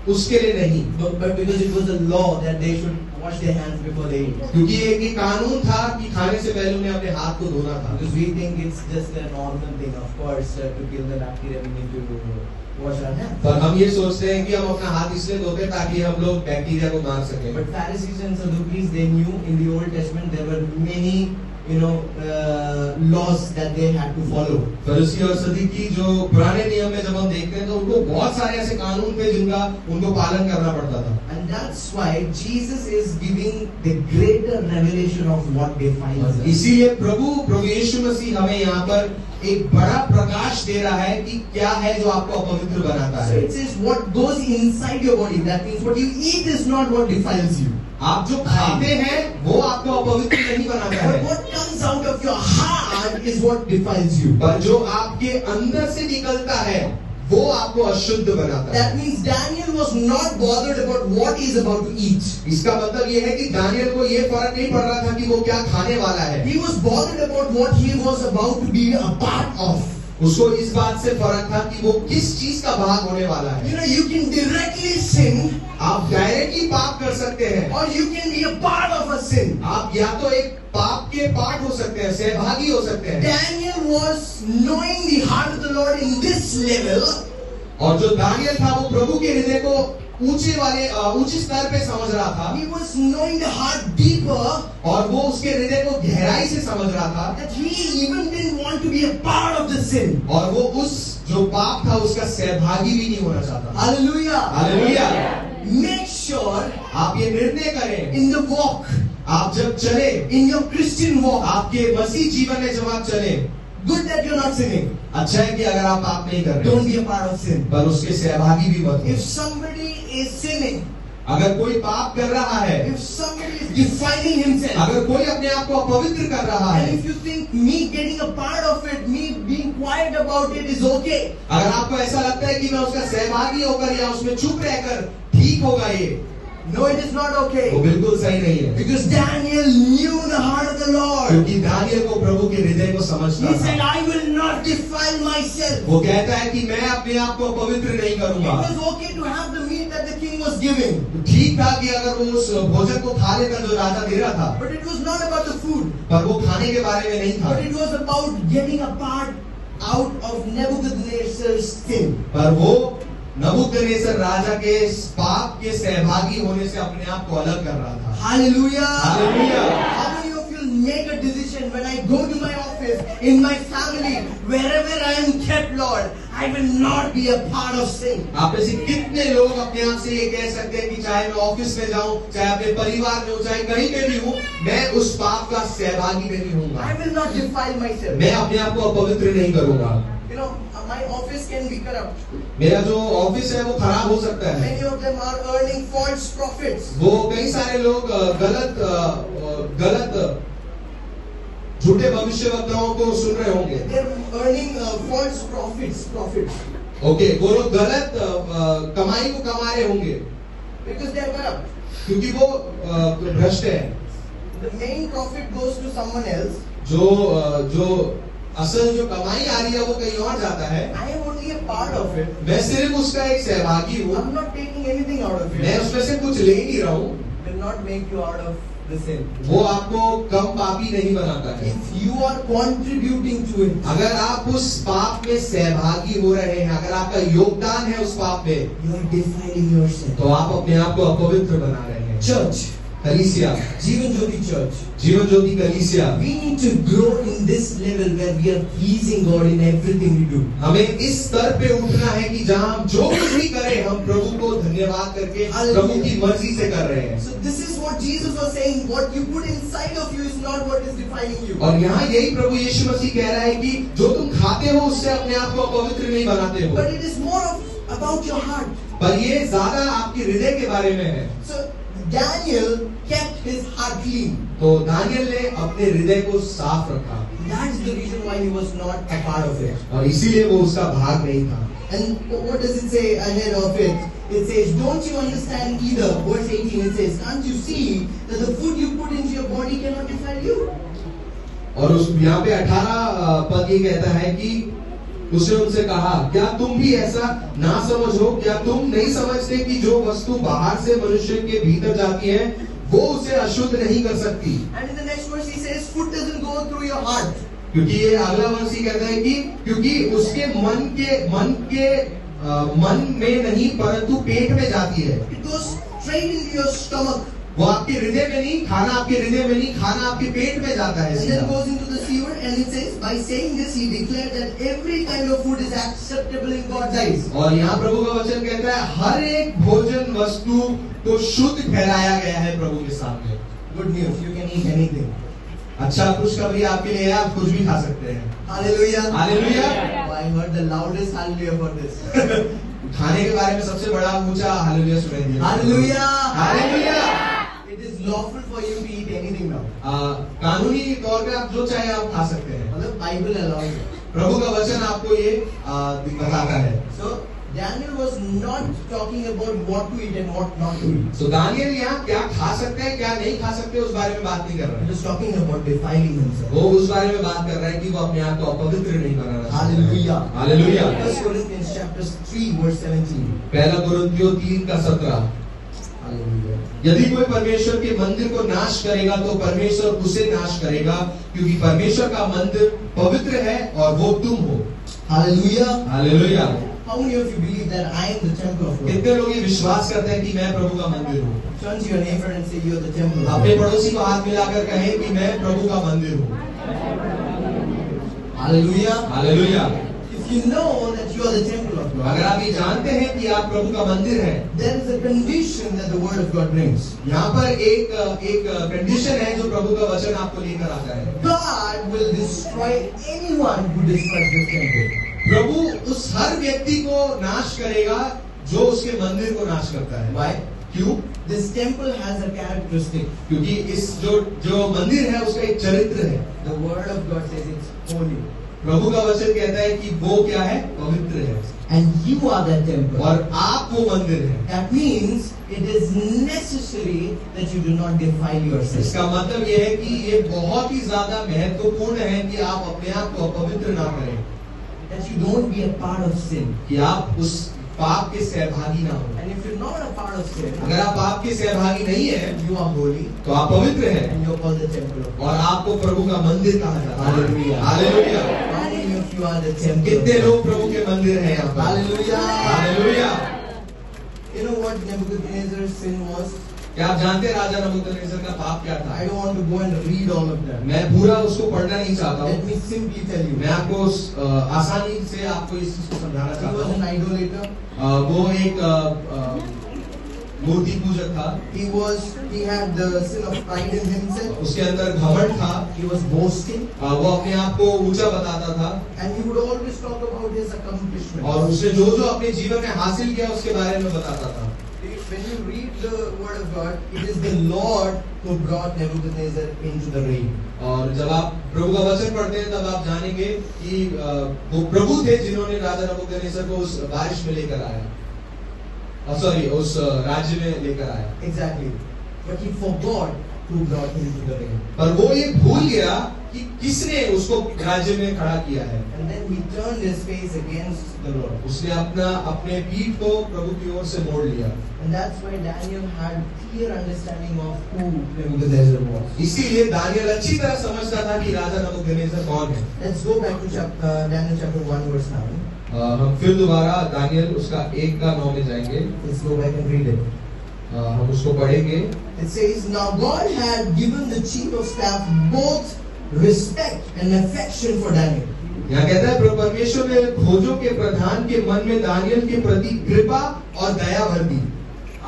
उसके लिए नहीं, But because it was a law that they should wash their hands before they eat. क्योंकि एक कानून था कि खाने से पहले उन्हें अपने हाथ को धोना था। Because we think it's just a normal thing. Of course, to kill the bacteria, we need to wash our hands. पर हम ये सोचते हैं कि हम अपना हाथ इसलिए धोते हैं ताकि हम लोग बैक्टीरिया को मार सकें। But Pharisees and Sadducees, they knew in the Old Testament there were many, laws that they had to follow. फरीसी और सदूकी जो पुराने नियम में जब हम देखते हैं तो उनको बहुत सारे ऐसे कानून थे जिनका उनको पालन करना पड़ता था। And that's why Jesus is giving the greater revelation of what defiles us. इसीलिए प्रभु यीशु मसीह हमें यहाँ पर एक बड़ा प्रकाश दे रहा है कि क्या है जो आपको अपवित्र बनाता So है। it says what goes inside your body. That means what you eat is not what defiles you. आप जो खाते हैं वो आपको अपवित्र नहीं बनाता But है, what comes out of your heart is what defiles you. पर जो आपके अंदर से निकलता है वो आपको अशुद्ध बनाता है। That means Daniel was not bothered about what he's about to eat. इसका मतलब ये है कि दानियल को ये फर्क नहीं पड़ रहा था कि वो क्या खाने वाला है। He was bothered about what he was about to be a part of. उसको इस बात से फर्क था कि वो किस चीज का भाग होने वाला है। You can directly sin, आप डायरेक्टली पाप कर सकते हैं or you can be a part of a sin. आप या तो एक पाप के पार्ट हो सकते हैं, सहभागी हो सकते हैं। Daniel was knowing the heart of the Lord in this level. और जो दानियल था वो प्रभु के हृदय को ऊंचे स्तर पे समझ रहा था। He was knowing the heart deeper, और वो उसके हृदय को गहराई से समझ रहा था that he even didn't want to be a part of the sin. और वो उस जो पाप था उसका सहभागी भी नहीं होना चाहता। Hallelujah. हालेलुया। Make sure आप ये निर्णय करें in the walk, आप जब चले, in your Christian walk, आपके मसीह जीवन में जब आप चले, good that you're not sinning. अच्छा है कि अगर आप पाप नहीं कर Don't रहे be a part of sin. पर उसके सहभागी भी मत If हो। somebody is sinning, अगर कोई पाप कर रहा है, if somebody is defiling himself, अगर कोई अपने आप को अपवित्र कर रहा and है, if you think me getting a part of it, me being quiet about it is okay, अगर आपको ऐसा लगता है कि मैं उसका सहभागी होकर या उसमें चुप रहकर ठीक होगा ये, no, it is not okay. वो बिल्कुल सही नहीं है। Because Daniel knew the heart of the Lord. क्योंकि दानियल को प्रभु के हृदय को समझता He said, था। I will not defile myself. वो कहता है कि मैं अपने आप को पवित्र नहीं It करूंगा। was okay to have the meat that the king was giving. ठीक था कि अगर वो उस भोजन को खा लेता जो राजा दे रहा था, But it was not about the food. पर वो खाने के बारे में नहीं था, But it was about getting a part out of Nebuchadnezzar's sin. पर वो नबूकदनेस्सर राजा के पाप के सहभागी होने से अपने आप को अलग कर रहा था। Hallelujah. Hallelujah. How many of you make a decision when I go to my office, in my family, wherever I am kept, Lord, I will not be a part of sin. आप में से कितने लोग अपने आप से ये कह सकते हैं कि चाहे मैं ऑफिस में जाऊं, चाहे अपने परिवार में हूं, चाहे कहीं पे भी हूं, मैं उस पाप का सहभागी नहीं होऊंगा। I will not defile myself. मैं अपने आप को अपवित्र नहीं करूंगा। My office can be corrupt. मेरा जो ऑफिस है वो खराब हो सकता है। Many of them are earning false profits. वो कई सारे लोग गलत झूठे भविष्यवक्ताओं को सुन रहे होंगे। They're earning false profits. Okay, वो लोग गलत कमाई को कमा रहे होंगे Because they are corrupt. क्योंकि वो भ्रष्ट है। The main profit goes to someone else. जो असल जो कमाई आ रही है वो कहीं और जाता है। I am only a part of it. मैं सिर्फ उसका एक सहभागी हूँ। I'm not taking anything out of मैं it. उसमें से कुछ ले नहीं रहा हूँ। Will not make you out of the sin. वो आपको कम पापी नहीं बनाता है। If you are contributing to it, अगर आप उस पाप में सहभागी हो रहे हैं, अगर आपका योगदान है उस पाप में, you are defiling yourself. तो आप अपने आप को अपवित्र बना रहे हैं। Church, कलीसिया, Jeevan Jyoti Church. Jeevan Jyoti कलीसिया, We need to grow in this level where we are pleasing God in everything we do. हमें इस स्तर पे उठना है कि जहां हम जो कुछ भी करें हम प्रभु को धन्यवाद करके प्रभु की मर्जी से कर रहे हैं। So this is what Jesus was saying. What you put inside of you is not what is defining you. और यहाँ यही प्रभु यीशु मसीह कह रहा है कि जो तुम खाते हो उससे अपने आप को पवित्र नहीं बनाते हो, But it is more of about your heart. पर ये ज्यादा आपके हृदय के बारे में है। So Daniel kept his heart clean. तो दानियल ने अपने हृदय को साफ रखा That's the reason why he was not a part of it. और इसीलिए वो उसका भाग नहीं था। And what does it say ahead of it? It says, don't you understand either? Verse 18 it says, can't you see that the food you put into your body cannot defile you? और उस यहाँ पे 18 पद ये कहता है कि उसने उनसे कहा, क्या तुम भी ऐसा ना समझो? क्या तुम नहीं समझते कि जो वस्तु बाहर से मनुष्य के भीतर जाती है वो उसे अशुद्ध नहीं कर सकती? And in the next verse he says, food doesn't go through your heart. क्योंकि ये अगला वर्ष ही कहता है कि क्योंकि उसके मन में नहीं परंतु पेट में जाती है। It goes straight into your stomach. वो आपके हृदय में नहीं, खाना आपके हृदय में नहीं, खाना आपके पेट में जाता है And सीधा। then goes into the sewer, and it says, by saying this, he declared that every kind of food is acceptable in God's eyes. और यहाँ प्रभु का वचन कहता है हर एक भोजन वस्तु को शुद्ध ठहराया गया है प्रभु के सामने। Good news, you can eat anything. अच्छा खुशखबरी आपके लिए है, आप कुछ भी खा सकते हैं। Hallelujah. Hallelujah. Oh, I heard the loudest hallelujah for this. खाने के बारे में सबसे बड़ा ऊंचा हालेलुया सुनाई दिया। Hallelujah. Hallelujah. It is lawful for you to eat anything now. कानूनी तौर पे आप जो चाहे आप खा सकते हैं। मतलब Bible allows it. प्रभु का वचन आपको ये बताता है। So Daniel was not talking about what to eat and what not to eat. तो दानियल यहाँ क्या खा सकते हैं क्या नहीं खा सकते उस बारे में बात नहीं कर रहा He है। was talking about defiling himself. वो उस बारे में बात कर रहा है कि वो अपने आप को अपवित्र नहीं बनाना चाहता है। Hallelujah. Hallelujah. 1 Corinthians chapter 3 verse 17. पहला कुरिन्थियों 3:17। Hallelujah. यदि कोई परमेश्वर के मंदिर को नाश करेगा तो परमेश्वर उसे नाश करेगा, क्योंकि परमेश्वर का मंदिर पवित्र है और वो तुम हो। Hallelujah. Hallelujah. How many of you believe that I am the temple of God? कितने लोग ये विश्वास करते हैं कि मैं प्रभु का मंदिर हूँ? Turn to your neighbor and say you are the temple of अपने God. पड़ोसी को हाथ मिलाकर कहें कि मैं प्रभु का मंदिर हूँ। Hallelujah. Hallelujah. If you know that you are the temple of God, अगर आप ये जानते हैं कि आप प्रभु का मंदिर हैं, there is a condition that the word of God brings. यहाँ पर एक कंडीशन है जो प्रभु का वचन आपको लेकर आता है। God will destroy anyone who destroys this temple. प्रभु उस हर व्यक्ति को नाश करेगा जो उसके मंदिर को नाश करता है। Why? क्यों? This temple has a characteristic. क्योंकि इस जो मंदिर है उसका एक चरित्र है। The word of God says it's holy. प्रभु का वचन कहता है कि वो क्या है? पवित्र है। And you are that temple. और आप वो मंदिर है। That means it is necessary that you do not defile yourself. इसका मतलब ये है कि ये बहुत ही ज्यादा महत्वपूर्ण है कि आप अपने आप को अपवित्र ना करें, That you don't be a part of sin. कि आप उस पाप के सहभागी ना हो। And if you're not a part of sin, अगर आप पाप के सहभागी नहीं है you are holy तो आप पवित्र हैं and you're called the temple of God. और आपको प्रभु का मंदिर कहा जाता है। Hallelujah. Hallelujah. How many of you are the temple of कितने God? लोग प्रभु के मंदिर हैं यहाँ पर? Hallelujah. Hallelujah. You know what Nebuchadnezzar's sin was? क्या आप जानते हैं राजा नबूकदनेस्सर का पाप क्या था? I don't want to go and read all of that. मैं पूरा उसको पढ़ना नहीं चाहता Let हूँ। me simply tell you. मैं आपको आसानी से आपको इस चीज को समझाना He चाहता was an हूँ। idolater. वो एक मूर्ति पूजक था। He had the sin of pride in himself. उसके अंदर घमंड था। He was boasting. वो अपने आप को ऊंचा बताता था And he would always talk about his accomplishments. और उसने जो जो अपने जीवन में हासिल किया उसके बारे में बताता था। When you read the word of God, it is the Lord who brought Nebuchadnezzar into the rain. और जब आप प्रभु का वचन पढ़ते हैं तब आप जानेंगे कि वो प्रभु थे जिन्होंने राजा नबूकदनेस्सर को उस बारिश में लेकर आया, उस राज्य में लेकर आया। Exactly. But he forgot who brought him to the rain. पर वो ये भूल गया कि किसने उसको राज्य में खड़ा किया है। And then he turned his face against the Lord. उसने अपने पीठ को प्रभु की ओर से मोड़ लिया। And that's why Daniel had clear understanding of who Nebuchadnezzar was. इसीलिए दानियल अच्छी तरह समझता था कि राजा नबूकदनेस्सर कौन है। Let's go back to Daniel chapter 1 verse 9. हम फिर दोबारा दानियल उसका 1:9 में जाएंगे। Let's go back and read it. हम उसको पढ़ेंगे। It says, now God had given the chief of staff both respect and affection for Daniel. यहाँ कहता है परमेश्वर ने खोजों के प्रधान के मन में दानियल के प्रति कृपा और दया भर दी।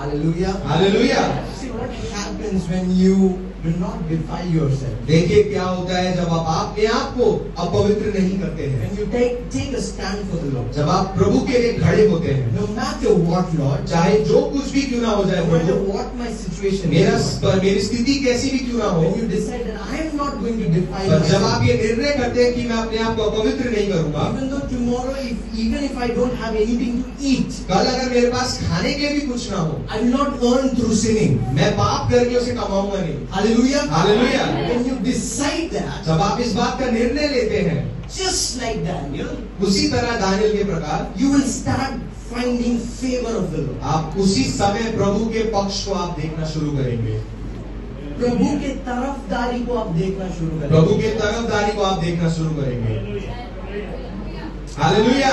Hallelujah. Hallelujah. See what happens when you do not defile yourself. देखिए क्या होता है जब आप अपने आप को अपवित्र नहीं करते हैं, When you take a stand for the Lord. जब आप प्रभु के लिए खड़े होते हैं, No matter what, Lord, चाहे जो कुछ भी क्यों ना हो जाए no matter Prabhu, what my situation मेरा is, मेरी स्थिति कैसी भी क्यों ना हो, when you decide that I am not going to defile पर जब myself, आप ये निर्णय करते हैं कि मैं अपने आप को अपवित्र नहीं करूंगा, even though tomorrow, even if I don't have anything to eat, कल अगर मेरे पास खाने के लिए भी कुछ ना हो, I will not earn through sinning. मैं पाप करके उसे कमाऊंगा नहीं। Hallelujah. Hallelujah. When you decide that, जब आप इस बात का निर्णय लेते हैं, just like Daniel, उसी तरह दानियल के प्रकार you will start finding favor of the Lord. आप उसी समय प्रभु के पक्ष को आप देखना शुरू करेंगे, प्रभु के तरफदारी को आप देखना शुरू करेंगे। प्रभु के तरफदारी को आप देखना शुरू करेंगे। Hallelujah.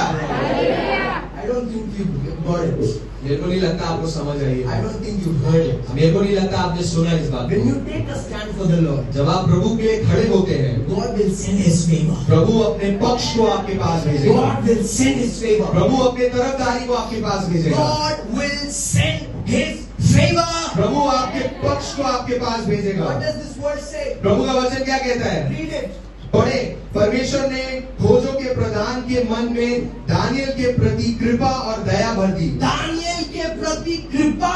I don't think you got it. मेरे को नहीं लगता आपको समझ आई I है, don't think you heard it. मेरे को नहीं लगता आपने सुना इस बात When को। you take a stand for the Lord, जब आप प्रभु के लिए खड़े होते हैं, God will send His favor. प्रभु अपने पक्ष को आपके पास भेजेगा, God will send His favor. प्रभु अपने तरफदारी को आपके पास भेजेगा, God will send His favor. प्रभु आपके पक्ष को आपके पास भेजेगा। What does this word say? प्रभु का वचन क्या कहता है? Read it. पढ़े, परमेश्वर ने खोजों के प्रधान के मन में दानियल के प्रति कृपा और दया भर दी। दानियल के प्रति कृपा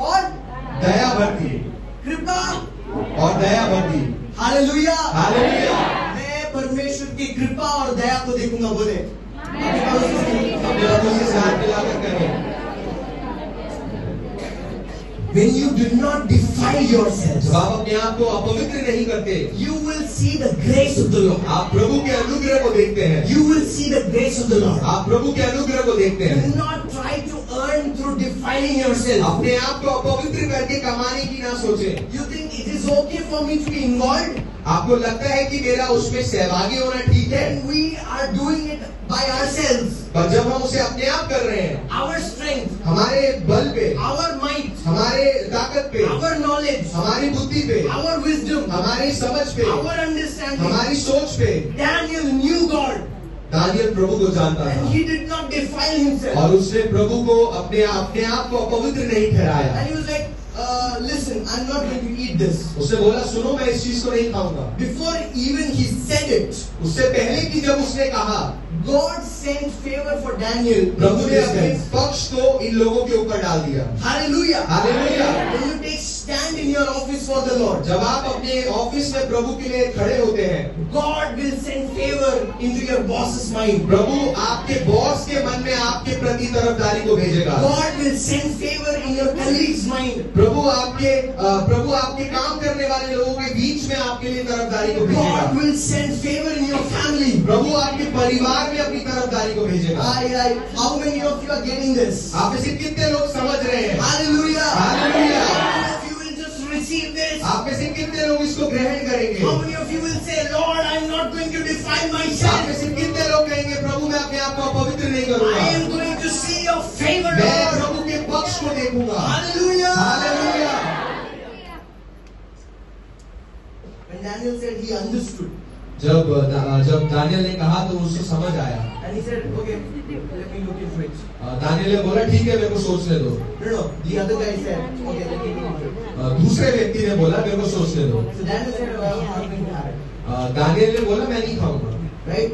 और दया भर दी, कृपा और दया भर दी। हालेलुया। हालेलुया। मैं परमेश्वर की कृपा और दया को देखूंगा। बोले अपने प्रभु से साथ मिलाकर करें। When you do not defile yourself, जब आप अपने आप को अपवित्र नहीं करते, you will see the grace of the Lord. आप प्रभु के अनुग्रह को देखते हैं, You will see the grace of the Lord. आप प्रभु के अनुग्रह को देखते हैं। Do not try to earn through defiling yourself. अपने आप को अपवित्र करके कमाने की ना सोचें। You think it is okay for me to be involved? आपको लगता है कि मेरा उसमें सहभागी होना ठीक है, Then we are doing it by ourselves. पर जब हम उसे अपने आप कर रहे हैं, Our strength, हमारे बल पे, our might, हमारे ताकत पे, our knowledge, हमारी बुद्धि पे, our wisdom, हमारी समझ पे, our understanding. हमारी सोच पे, Daniel knew God दानियल प्रभु को जानता and था he did not defile himself. और उसने प्रभु को अपने आप को अपवित्र नहीं ठहराया। And he was like, listen, I'm not going to eat this. उसने बोला सुनो मैं इस चीज को नहीं खाऊंगा। Before even he said it, उससे पहले कि जब उसने कहा, God sent favor for Daniel. Prabhu into ने this अपने guy. पक्ष को इन लोगों के ऊपर डाल दिया। Hallelujah. Hallelujah. When you take stand in your office for the Lord, जब आप अपने ऑफिस में प्रभु के लिए खड़े होते हैं, God will send favor into your boss's mind. प्रभु आपके बॉस के मन में आपके प्रति तरफदारी को भेजेगा। God will send favor in your colleague's mind. प्रभु आपके काम करने वाले लोगों के बीच में आपके लिए तरफदारी को God भेजेगा। will send favor in your family. प्रभु आपके परिवार में अपनी तरफदारी को भेजेगा। How many of you are getting this? आप में से कितने लोग समझ रहे हैं? Hallelujah. Hallelujah. How many of you will just receive this? आप में से कितने लोग इसको ग्रहण करेंगे? How many of you will say, Lord, I'm not going to defile आप में myself. से कितने लोग कहेंगे प्रभु मैं अपने आप को अपवित्र नहीं I करूंगा, am going to see your favor, मैं Lord. प्रभु के पक्ष को देखूंगा। Hallelujah. Hallelujah. When Daniel said he understood, जब दानियल ने कहा तो उसको समझ आया। and he said, okay, let me look into it. Daniel ने बोला ठीक है मेरे को सोचने दो। No, the other guy said, okay, let me look into it. दूसरे व्यक्ति ने बोला मेरे को सोचने दो। So Daniel said, well, I'm not going to have it. Daniel ने बोला मैं नहीं खाऊंगा। Right?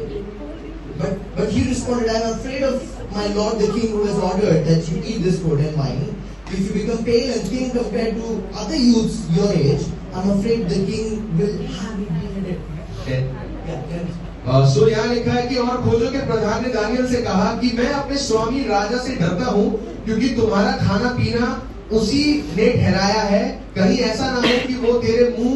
But he responded, I'm afraid of my lord the king who has ordered that you eat this food and wine. If you become pale and thin compared to other youths your age, I'm afraid the king will have you beheaded. सो यहाँ लिखा है कि और खोजों के प्रधान ने दानियल से कहा कि मैं अपने स्वामी राजा से डरता हूँ क्योंकि तुम्हारा खाना पीना उसी ने ठहराया है। कहीं ऐसा ना हो कि वो तेरे मुंह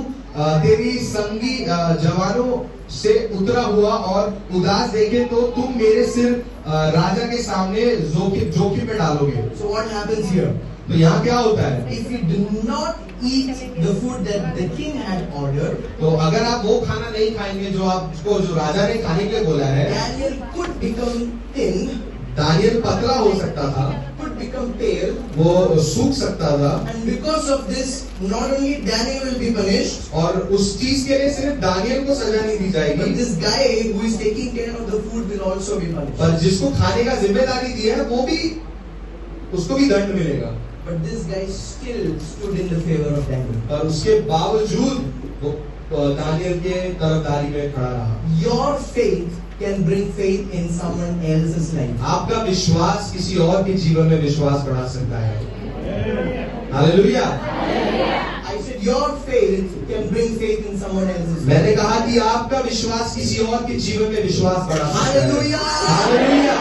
तेरी संगी जवानों से उतरा हुआ और उदास देखे तो तुम मेरे सिर राजा के सामने जोखिम में डालोगे। So what happens here? तो यहाँ क्या होता है? If you do not eat the food that the king had ordered, तो अगर आप वो खाना नहीं खाएंगे जो राजा ने खाने के लिए बोला है, Daniel could become thin, Daniel पतला हो सकता था, could become pale, वो सूख सकता था, and because of this, not only Daniel will be punished, और उस चीज के लिए सिर्फ दानियल को सजा नहीं दी but जाएगी, this guy who is taking care of the food will also be punished. पर जिसको खाने का जिम्मेदारी दी है वो भी, उसको भी दंड मिलेगा। But this guy still stood in the favor of Daniel. पर उसके बावजूद वो दानियल के तरफदारी में खड़ा रहा। Your faith can bring faith in someone else's life. आपका विश्वास किसी और के जीवन में विश्वास बढ़ा सकता है। Hallelujah. I said your faith can bring faith in someone else's life. मैंने कहा कि आपका विश्वास किसी और के जीवन में विश्वास बढ़ा सकता है। Hallelujah. Hallelujah.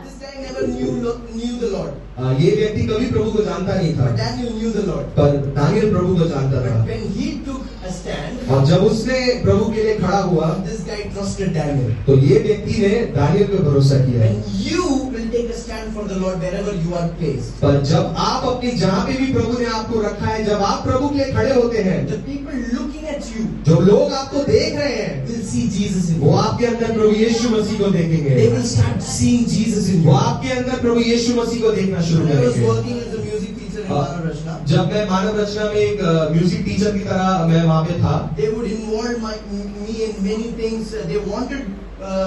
This guy never knew the Lord. ये व्यक्ति कभी प्रभु को जानता नहीं था, But Daniel knew the Lord. पर दानियल प्रभु को जानता था। But when he took a stand, और जब उसने प्रभु के लिए खड़ा हुआ, this guy trusted Daniel. तो ये व्यक्ति ने दानियल पे भरोसा किया। When you will take a stand for the Lord wherever you are placed, पर जब आप अपनी जहाँ पे भी प्रभु ने आपको रखा है, जब आप प्रभु के लिए खड़े होते हैं, the people looking at you जो लोग आपको देख रहे हैं, will see Jesus in वो you. आपके अंदर प्रभु यीशु मसीह को देखेंगे। They will start seeing Jesus in वो you. आपके अंदर प्रभु यीशु मसीह को देखना शुरू When I was करेंगे। working as a music teacher in Maharashtra, जब मैं मानव रचना में एक म्यूजिक टीचर की तरह मैं वहाँ पे था, they would involve me in many things. They wanted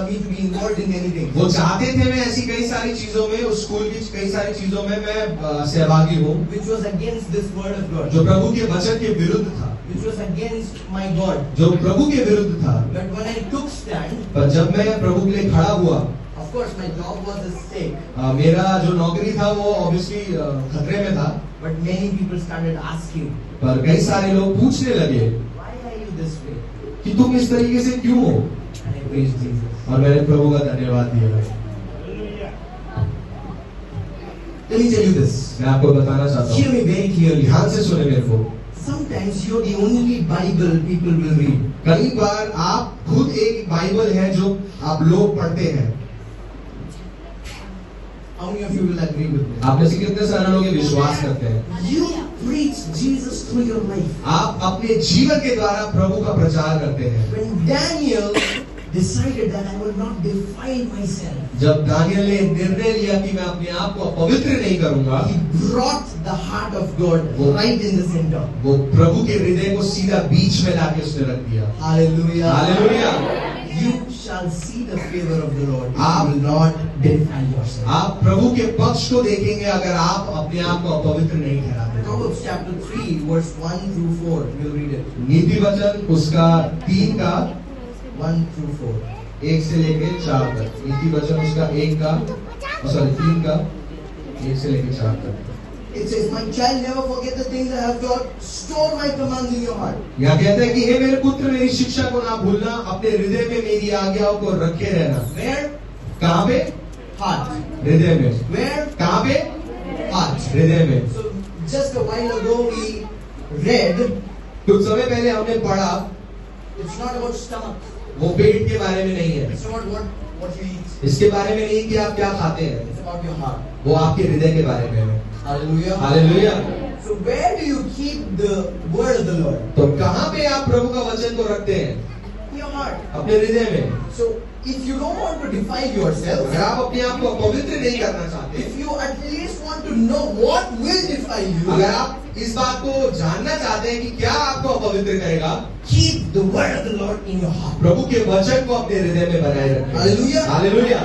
me to be involved in many things. वो चाहते थे मैं ऐसी कई सारी चीजों में, उस स्कूल की कई सारी चीजों में मैं सहभागी हूँ, Which was against this word of God. जो प्रभु के वचन के विरुद्ध था, Which was against my God. जो प्रभु के विरुद्ध था। But when I took stand, पर जब मैं प्रभु के लिए खड़ा हुआ, of course my job was at stake. मेरा जो नौकरी था वो ऑब्वियसली खतरे में था, But many people started asking, पर कई सारे लोग पूछने लगे why are you this way? कि तुम इस तरीके से क्यों हो, And I praised Jesus. और मैंने प्रभु का धन्यवाद दिया। Let me tell you this. मैं आपको बताना चाहता Hear हूँ, me very clearly. ध्यान से सुने मेरे को। Sometimes you're the only Bible people will read. कई बार आप खुद एक बाइबल है जो आप लोग पढ़ते हैं। How many of you will agree with me? आप में से कितने सारे लोग ये विश्वास करते हैं? You preach Jesus through your life. आप अपने जीवन के द्वारा प्रभु का प्रचार करते हैं। When Daniel decided that I will not defile myself, जब दानियल ने निर्णय लिया कि मैं अपने आप को अपवित्र नहीं करूंगा, he brought the heart of God right in the center. वो प्रभु के हृदय को सीधा बीच में लाके उसने रख दिया। Hallelujah. Hallelujah. You shall see the favor of the Lord. You will not defile yourself. आप प्रभु के पक्ष को देखेंगे अगर आप अपने आप को अपवित्र नहीं ठहराते। Proverbs chapter 3 verse 1 through 4. We'll read it. नीति वचन उसका 3 का 1 through 4. 1 से लेके 4 तक। नीति वचन उसका 1 का 3 का 1 से लेके 4 तक। It says, my child, never forget the things I have taught. Store my commands in your heart. यहाँ कहता है कि हे मेरे पुत्र, मेरी शिक्षा को ना भूलना, अपने हृदय में मेरी आज्ञाओं को रखे रहना। Where? कहाँ पे? Heart. हृदय में। Where? कहाँ पे? Heart. हृदय में। So just a while ago we read, कुछ समय पहले हमने पढ़ा, it's not about stomach. वो पेट के बारे में नहीं है, It's not what you eat. इसके बारे में नहीं कि आप क्या खाते हैं, It's about your heart. वो आपके हृदय के बारे में है। Hallelujah. Hallelujah. So where do you keep the word of the Lord? तो कहाँ पे आप प्रभु का वचन को रखते हैं? In your heart. अपने हृदय में। So if you don't want to defile yourself, अगर आप अपने आप को अपवित्र नहीं करना चाहते, if you at least want to know what will defile you, अगर आप इस बात को जानना चाहते हैं कि क्या आपको अपवित्र करेगा, keep the word of the Lord in your heart. प्रभु के वचन को अपने हृदय में बनाए रखें। Hallelujah. Hallelujah.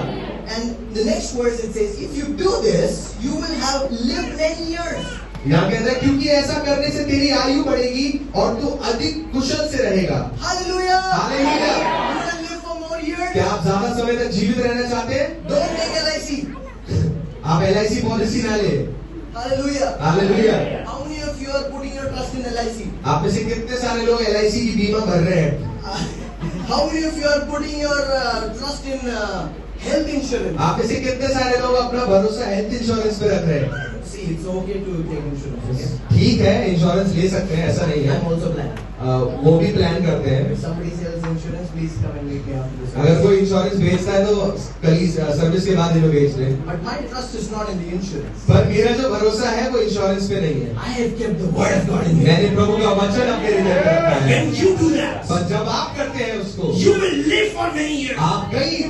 And the next verse it says, if you do this, you will have lived many years. यहाँ कहता है क्योंकि ऐसा करने से तेरी आयु बढ़ेगी और तू अधिक कुशल से रहेगा। Hallelujah. Hallelujah. You want to live for more years? क्या आप ज्यादा समय तक जीवित रहना चाहते हैं? Don't take LIC. आप LIC पॉलिसी ना ले। Hallelujah. Hallelujah. How many of you are putting your trust in LIC? आप में से कितने सारे लोग LIC की बीमा भर रहे हैं? How many of you are putting your trust in health insurance? आप में से कितने सारे लोग अपना भरोसा हेल्थ इंश्योरेंस पे रख रहे हैं? See, it's okay to take insurance. Okay? ठीक है, इंश्योरेंस ले सकते हैं, ऐसा नहीं है। I'm also planning. वो भी प्लान करते हैं। If somebody sells insurance, insurance, please come and meet me after this. अगर कोई इंश्योरेंस बेचता है तो कल सर्विस के बाद इन्हें बेच ले। But my trust is not in the insurance. पर मेरा जो भरोसा है वो इंश्योरेंस पे नहीं है। I have kept the word of God in me. मैंने प्रभु का वचन अपने हृदय में रखा है। When you do that, पर जब आप करते हैं उसको, you will live for many years. आप कई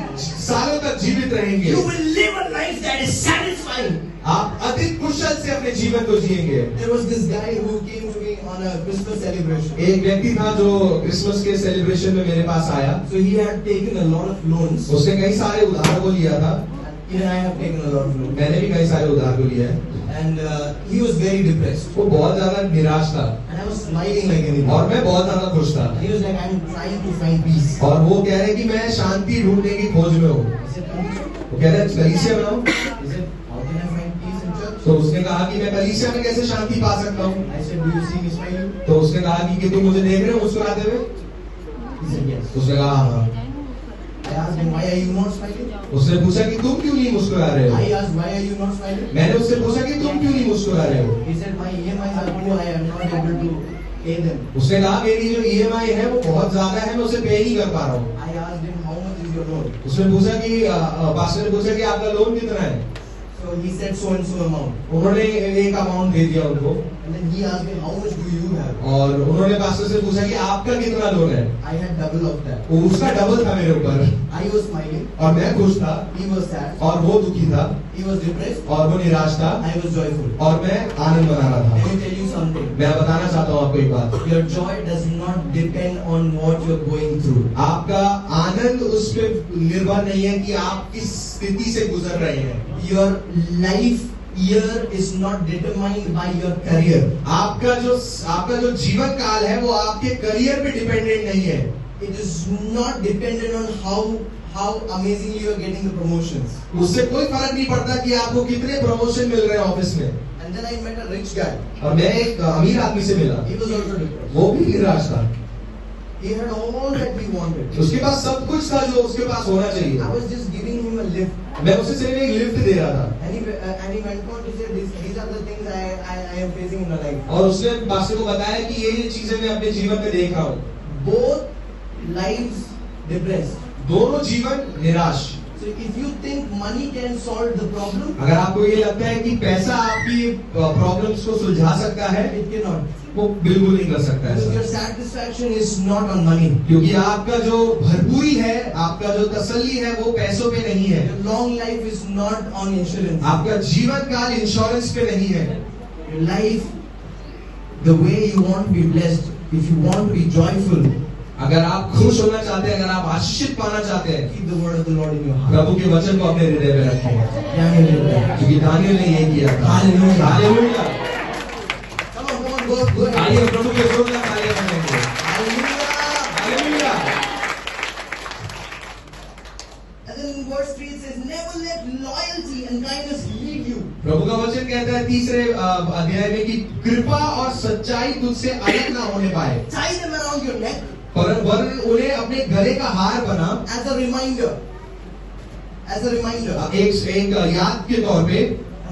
सालों तक जीवित रहेंगे। You will live a life that is satisfying. आप अधिक कुशल से अपने जीवन को जिएंगे। There was this guy who came to me on a Christmas celebration. एक व्यक्ति था जो क्रिसमस के सेलिब्रेशन में मेरे पास आया। So he had taken a lot of loans. उसने कई सारे उधार को लिया था। Even I have taken a lot of loans. मैंने भी कई सारे उधार को लिया है। And he was very depressed. वो बहुत ज्यादा निराश था And I was smiling like anything. और मैं बहुत ज्यादा खुश था। And he was like, I'm trying to find peace. और वो कह रहे कि मैं शांति ढूंढने की खोज में हूँ। I said, वो कह रहे कलीसिया में हूँ। he said, how can I find peace in church? तो उसने कहा कि मैं कलीसिया में कैसे शांति पा सकता हूँ। I said, do you see me smiling? तो उसने कहा कि तुम मुझे देख रहे हो मुस्कुराते हुए। He said, yes. उसने कहा हाँ। I asked him, why are you not smiling? उसने पूछा कि तुम क्यों नहीं मुस्कुरा रहे हो। I asked, why are you not smiling? मैंने उससे पूछा कि तुम क्यों नहीं मुस्कुरा रहे हो। He said, my EMIs are too high, I'm not able to pay them. उसने कहा मेरी जो EMI है वो बहुत ज्यादा है, मैं उसे पे नहीं कर पा रहा हूँ। I asked him, how much is your loan? उसने पूछा कि पास्टर ने पूछा कि आपका लोन कितना है। So he said so and so amount. उन्होंने एक अमाउंट दे दिया उनको And then he asked me, how much do you have? और उन्होंने पास्टर से पूछा कि आपका कितना लोन है। I had double of that. उसका डबल था मेरे ऊपर I was smiling, और मैं खुश था he was sad, और वो दुखी था he was depressed, और वो निराश था I was joyful. और मैं आनंद मना रहा Let था। me tell you something. मैं बताना चाहता हूँ आपको एक बात, Your joy does not depend on what you're going through. आपका आनंद उस पे निर्भर नहीं है कि आप किस स्थिति से गुजर रहे हैं। Your life year is not determined by your career. आपका जो जीवन काल है वो आपके करियर पे डिपेंडेंट नहीं है। It is not dependent on how amazingly you are getting the promotions. उससे कोई फर्क नहीं पड़ता कि आपको कितने प्रमोशन मिल रहे हैं ऑफिस में। And then I met a rich guy. और मैं एक अमीर आदमी से मिला, He was also depressed. वो भी निराश था। He had all that he wanted. उसके पास सब कुछ था जो उसके पास होना I चाहिए। was just giving him a lift. मैं उसे सिर्फ एक लिफ्ट दे रहा था And he went on to say, these are the things I am facing in my life. और उसने पास्टर को बताया कि ये चीजें मैं अपने जीवन में देख रहा हूँ। Both lives depressed. दोनों जीवन निराश। So if you think money can solve the problem, अगर आपको ये लगता है कि पैसा आपकी प्रॉब्लम्स को सुलझा सकता है, it cannot. वो बिल्कुल नहीं कर सकता Because your ऐसा। satisfaction is not on money. क्योंकि आपका जो भरपूरी है, आपका जो तसल्ली है वो पैसों पे नहीं है। Your long life is not on insurance. आपका जीवन काल इंश्योरेंस पे नहीं है। Your life, the way you want to be blessed, if you want to be joyful, अगर आप खुश होना चाहते हैं, अगर आप आशीषित पाना चाहते हैं, keep the word of the Lord in your heart. प्रभु के वचन को अपने हृदय में रखें। Daniel did that. क्योंकि दानियल ने ये किया था। Hallelujah. Hallelujah. Come on, go. आइए प्रभु के जोरदार तालियां बजाएंगे। Hallelujah. Hallelujah. And then in verse 3 it says, never let loyalty and kindness lead you. प्रभु का वचन कहता है तीसरे अध्याय में कि कृपा और सच्चाई तुझसे अलग ना होने पाए, Tie them around your neck वरन उन्हें अपने गले का हार बना, as a reminder. As a reminder. एक याद के तौर पे,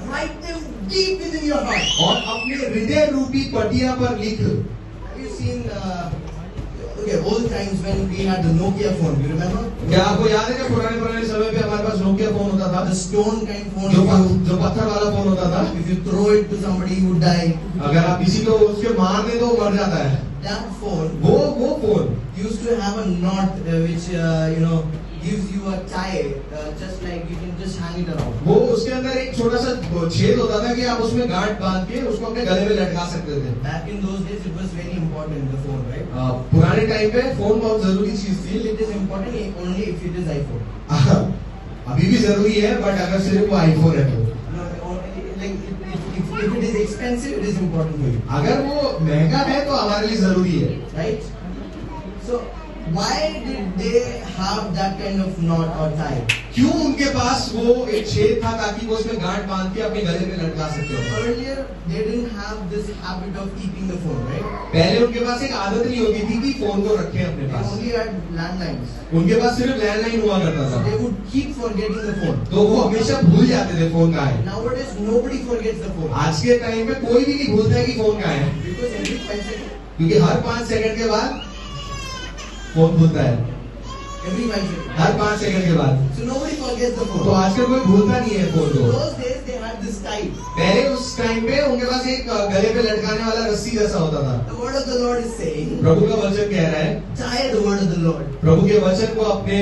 Write them deep within your heart. और अपने हृदय रूपी पटिया पर लिख। Have you seen, old times when we had the Nokia phone, you remember? क्या आपको याद है कि पुराने समय पे हमारे पास नोकिया फोन होता था, The stone kind phone. जो पत्थर वाला फोन होता था। If you throw it to somebody, you would die. अगर आप किसी को उसके मार दे तो वो मर जाता है। That phone वो phone used to have a knot which gives you a tie, just like you can just hang it around. वो उसके अंदर एक छोटा सा छेद होता था कि आप उसमें गांठ बांध के उसको अपने गले में लटका सकते थे। Back in those days, it was very important, the phone, right? पुराने टाइम पे फोन बहुत जरूरी चीज थी। Still, it is important only if it is iPhone. अभी भी जरूरी है, बट अगर सिर्फ वो आईफोन है तो। If it is expensive, it is important for you, अगर वो महंगा है तो हमारे लिए जरूरी है। right? So, why did they have that kind of knot or tie? क्यों उनके पास वो एक छेद था ताकि वो उसमें गांठ बांध के अपने गले में लटका सकते हो। Earlier, they didn't have this habit of keeping the phone, right? पहले उनके पास एक आदत नहीं होती थी कि फोन को रखें अपने They pass. only had landlines. उनके पास सिर्फ लैंडलाइन हुआ करता So था, they would keep forgetting the phone. तो वो हमेशा भूल जाते थे फोन कहाँ है। Nowadays, nobody forgets the phone. आज के टाइम में कोई भी नहीं भूलता है कि फोन कहाँ है, Because every 5 seconds, क्योंकि हर 5 सेकंड के बाद फोन भूलता है। every 5 seconds. हर 5 सेकंड के बाद। So nobody forgets the तो phone. आजकल कोई भूलता नहीं है फोन को। Those days they had this type. पहले उस टाइम पे उनके पास एक गले पे लटकाने वाला रस्सी जैसा होता था। The word of the Lord is saying, प्रभु का वचन कह रहा है, tie the word of the Lord प्रभु के वचन को अपने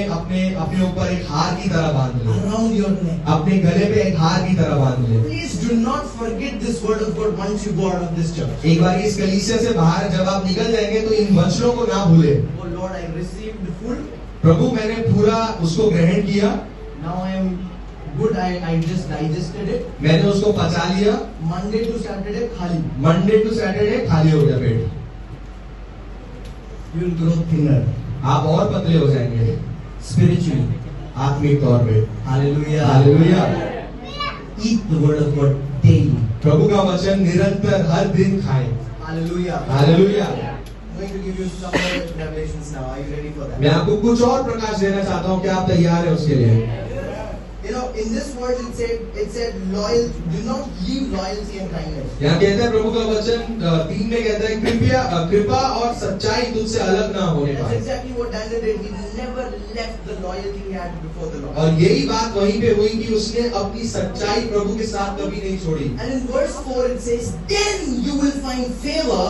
ऊपर एक हार की तरह बांध ले, around your neck. अपने गले पे एक हार की तरह बांध ले। Please do not forget this word of God once you go out of this church. एक बार इस कलीसिया से बाहर जब आप निकल जाएंगे तो इन वचनों को ना भूले। Oh Lord, I received full. प्रभु मैंने पूरा उसको ग्रहण किया, Now I am good. I just digested it. मैंने उसको पचा लिया। Monday to Saturday खाली. मंडे टू सैटरडे खाली हो गया पेट। You will grow thinner आप और पतले हो जाएंगे spiritually. आत्मिक तौर पे। Hallelujah. Hallelujah. Eat the word of God daily. प्रभु का वचन निरंतर हर दिन खाएं। Hallelujah. Hallelujah. I'm going to give you some more revelations now. Are you ready for that? मैं आपको कुछ और प्रकाश देना चाहता हूँ, क्या आप तैयार हैं उसके लिए? You know, in this verse it said loyal. Do not leave loyalty and kindness. यहाँ कहता है प्रभु का वचन 3 में कहता है कृपा और सच्चाई तुझसे अलग ना होने That's पाए। exactly what Daniel did. He never left the loyalty he had before the Lord. और यही बात वहीं पे हुई कि उसने अपनी सच्चाई प्रभु के साथ कभी नहीं छोड़ी। And in verse 4 it says, then you will find favor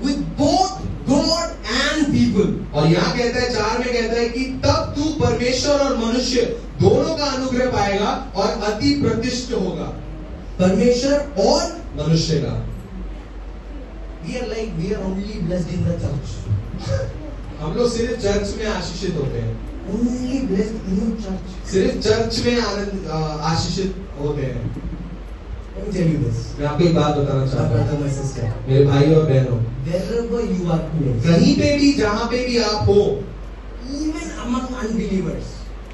with both God and people. और यहाँ कहता है 4 में कहता है कि तब तू परमेश्वर और मनुष्य दोनों का अनुग्रह पाएगा और अति प्रतिष्ठित होगा। परमेश्वर और मनुष्य का। we are only blessed in the church. हम लोग सिर्फ चर्च में आशीषित होते हैं, Only blessed in church. सिर्फ चर्च में आशीषित होते हैं। Let me tell you this. मैं आपको एक बात बताना My चाहता brother, हूँ my sister. मेरे भाई और बहनों, Wherever you are placed, कहीं पे भी जहाँ पे भी आप हो, even among unbelievers,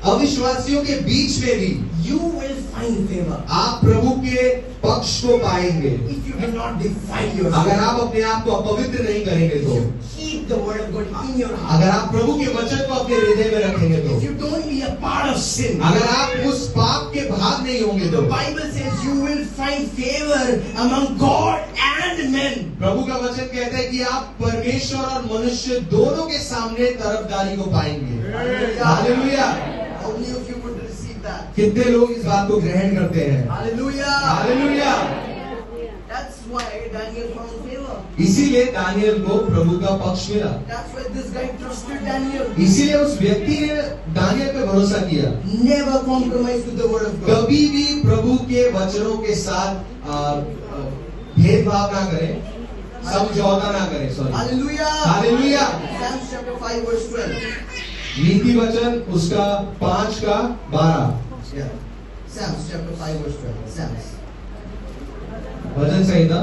अविश्वासियों के बीच में भी you will find favor. आप प्रभु के पक्ष को पाएंगे। If you do not defile अगर yourself, आप अपने आप को अपवित्र नहीं करेंगे तो, keep the word of God in your heart. अगर आप प्रभु के वचन को अपने हृदय में रखेंगे तो, If you don't be a part of sin, अगर आप उस पाप के भाग नहीं होंगे तो, the Bible says you will find favor among God and men. प्रभु का वचन कहता है कि आप परमेश्वर और मनुष्य दोनों के सामने तरफदारी को पाएंगे। Hallelujah. How many of you would receive that? कितने लोग इस बात को ग्रहण करते हैं? Hallelujah. Hallelujah. That's why Daniel found favor. इसीलिए दानियल को प्रभु का पक्ष मिला। That's why this guy trusted Daniel. इसीलिए उस व्यक्ति ने दानियल पे भरोसा किया। Never compromise with the word of God. कभी भी प्रभु के वचनों के साथ भेदभाव ना करें, समझौता ना करें। Sorry. Hallelujah. Hallelujah. Psalms chapter 5 verse 12. नीति वचन उसका 5 का 12। Yeah. Psalms chapter 5 verse 12. Psalms. भजन संहिता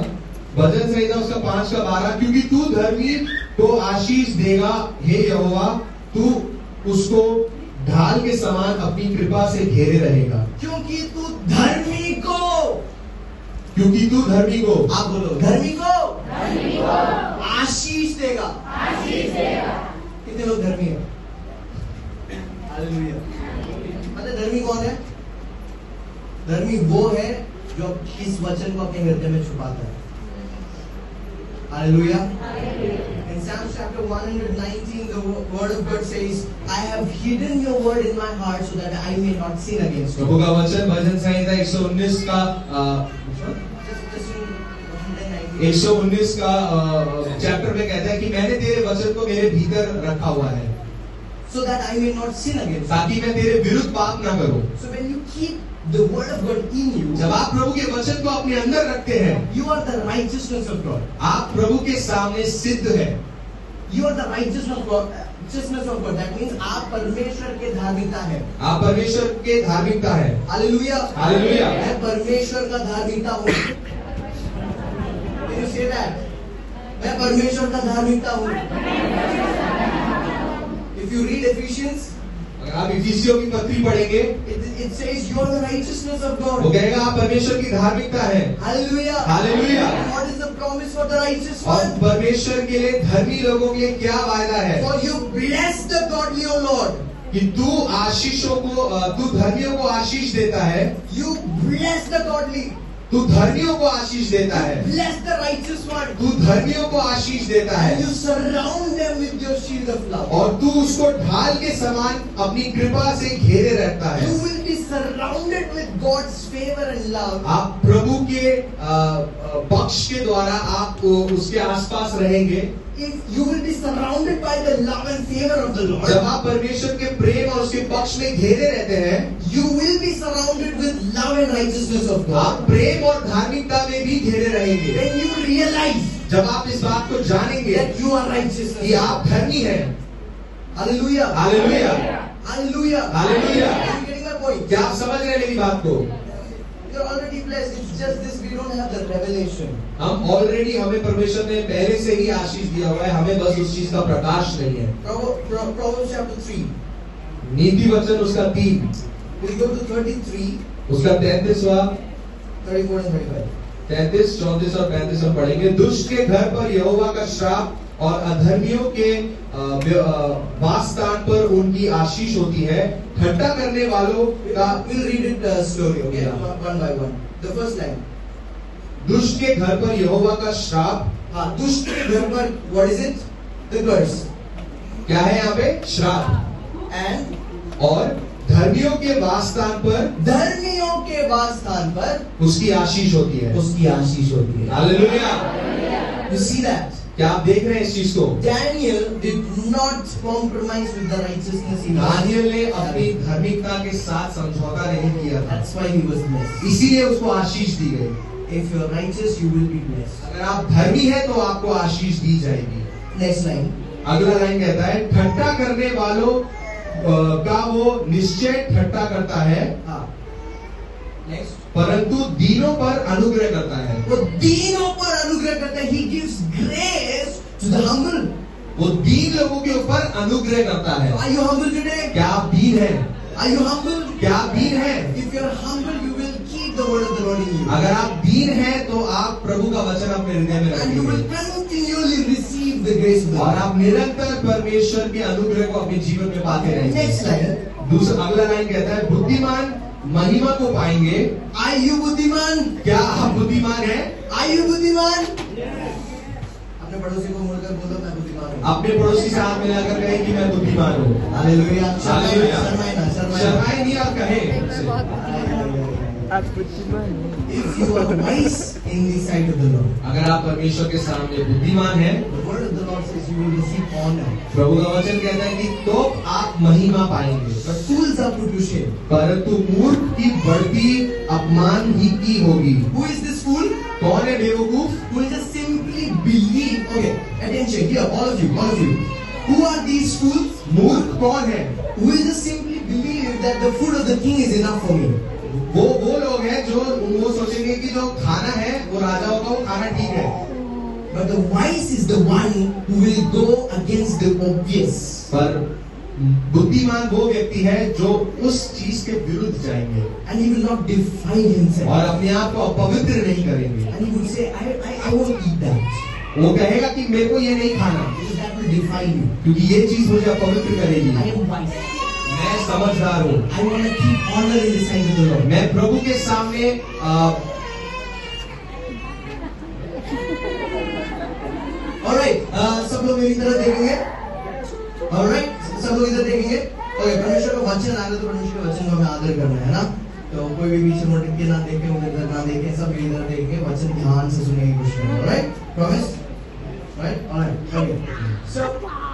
उसका 5 का 12, क्योंकि तू धर्मी को आशीष देगा हे यहोवा, तू उसको ढाल के समान अपनी कृपा से घेरे रहेगा। क्योंकि तू धर्मी को आप बोलो धर्मी को आशीष देगा। कितने लोग धर्मी हैं? हालेलुया। मतलब धर्मी कौन है? धर्मी वो है जो इस वचन को अपने हृदय में छुपाता है। Hallelujah. In Psalms chapter 119, the word of God says, I have hidden your word in my heart so that I may not sin against you. प्रभु का वचन भजन संहिता 119 का 119 का चैप्टर में कहता है कि मैंने तेरे वचन को मेरे भीतर रखा हुआ है, So that I may not sin against you. ताकि मैं तेरे विरुद्ध पाप ना करूं। So when you keep the word of God in you, जब आप प्रभु के वचन को अपने अंदर रखते हैं, you are the righteousness of God. आप प्रभु के सामने सिद्ध है। You are the righteousness of God. That means आप परमेश्वर के धार्मिकता है। आप परमेश्वर के धार्मिकता है। हालेलुया। हालेलुया। मैं परमेश्वर का धार्मिकता हूँ। Can you say that? मैं परमेश्वर का धार्मिकता हूँ। If you read Ephesians, अगर आप इफिसियों की पत्री पढ़ेंगे, it says you are the righteousness of वो God. कहेगा आप परमेश्वर की धार्मिकता है। Hallelujah. Hallelujah. What is the promise for the righteous और one? परमेश्वर के लिए धर्मी लोगों के लिए क्या वायदा है? For you bless the godly, O Lord. कि तू आशीषों को, तू धर्मियों को आशीष देता है, You bless the godly. तू धर्मियों को आशीष देता है, Bless the righteous one. तू धर्मियों को आशीष देता है, And you surround them with your shield of love. और तू उसको ढाल के समान अपनी कृपा से घेरे रखता है। You will be surrounded with God's favor and love. आप प्रभु के पक्ष के द्वारा आप उसके आसपास रहेंगे। If you will be surrounded by the love and favor of the Lord. जब आप परमेश्वर के प्रेम और उसके पक्ष में घेरे रहते हैं, You will be surrounded with love and righteousness of God. आप प्रेम और धार्मिकता में भी घेरे रहेंगे। When you realize जब आप इस बात को जानेंगे that you are righteous, कि आप धर्मी हैं। Hallelujah. Hallelujah, Hallelujah. Hallelujah. Are you getting my point? क्या आप समझ रहे हैं मेरी बात को? You're already blessed. It's just this we don't have the revelation. हम ऑलरेडी, हमें परमेश्वर ने पहले से ही आशीष दिया हुआ है, हमें बस उस चीज का प्रकाश नहीं है। Proverbs chapter 3. नीति वचन उसका 3, We'll go to 33, उसका 33वां, 34 and 35. 33, 34 और 35 हम पढ़ेंगे। दुष्ट के घर पर यहोवा का श्राप और अधर्मियों के वासस्थान पर उनकी आशीष होती है। ठट्टा करने वालों का, We'll read it slowly, okay? One by one. The first line. दुष्ट के घर पर यहोवा का श्राप, हाँ, दुष्ट के घर पर what is it? The curse. क्या है यहाँ पे? श्राप। And और धर्मियों के वासस्थान पर, धर्मियों के वासस्थान पर उसकी आशीष होती है। उसकी आशीष होती है। हालेलुया। You see that? क्या आप देख रहे हैं इस चीज को? Daniel did not compromise with the righteousness he was. Daniel ने अपनी धार्मिकता के साथ समझौता नहीं किया था, That's why he was blessed. इसीलिए उसको आशीष दी गई। If you are righteous, you will be blessed. अगर आप धर्मी हैं तो आपको आशीष दी जाएगी। Next line. अगला लाइन कहता है, ठट्टा करने वालों का वो निश्चय ठट्टा करता है, हाँ. Next. परंतु दीनों पर अनुग्रह करता है। वो दीनों पर अनुग्रह करता है. He gives grace to the humble. वो दीन लोगों के ऊपर अनुग्रह करता है। Are you humble today? क्या आप दीन हैं? Are you humble? क्या आप दीन हैं? If you are humble, you will keep the word of the Lord in you. अगर आप दीन हैं तो आप प्रभु का वचन अपने हृदय में And you will रखेंगे, continually receive the grace of the और Lord. आप निरंतर परमेश्वर के अनुग्रह को अपने जीवन में पाते रहेंगे। Next line. दूसरा अगला लाइन कहता है, बुद्धिमान महिमा को पाएंगे। Are you बुद्धिमान? क्या आप बुद्धिमान हैं? Are you बुद्धिमान? अपने पड़ोसी को मुड़कर बोलो मैं बुद्धिमान हूँ. अपने पड़ोसी से हाथ मिलाकर कहें कि मैं बुद्धिमान हूँ। हालेलुया. हालेलुया। शर्माए ना, शर्माए ना. शर्माए नहीं और कहें। If you are wise in the sight of the Lord, अगर आप परमेश्वर के सामने बुद्धिमान हैं, the word of the Lord says you will receive honor. प्रभु का वचन कहता है कि तो आप महिमा पाएंगे। But fools are put to shame. परंतु मूर्ख की बढ़ती अपमान ही की होगी। Who is this fool? कौन है बेवकूफ? Who will just simply believe. Okay, attention here, all of you, all of you. Who are these fools? मूर्ख कौन है? Who will just simply believe that the food of the king is enough for me. वो लोग हैं जो वो सोचेंगे कि जो खाना है वो राजाओं का, वो खाना ठीक है। But the wise is the one who will go against the obvious. पर बुद्धिमान वो व्यक्ति है जो उस चीज के विरुद्ध जाएंगे And he will not defile himself. और अपने आप को अपवित्र नहीं करेंगे। And he would say, I won't eat that. वो कहेगा कि मेरे को ये नहीं खाना, Because that will defile me. क्योंकि ये चीज मुझे अपवित्र करेगी। I am wise. मैं समझदार हूँ, I want to keep honor in the sight of the Lord. मैं प्रभु के सामने Alright, सब लोग मेरी तरफ देखेंगे. Alright, सब लोग इधर देखेंगे. Okay, परमेश्वर का वचन आ रहा है तो परमेश्वर के वचन को हमें आदर करना है ना. तो कोई भी पीछे मुड़ के ना देखे, उधर ना देखे, सब मेरी तरफ देखेंगे, वचन ध्यान से सुनने की कोशिश करें. Alright, promise? Right? Alright, okay. So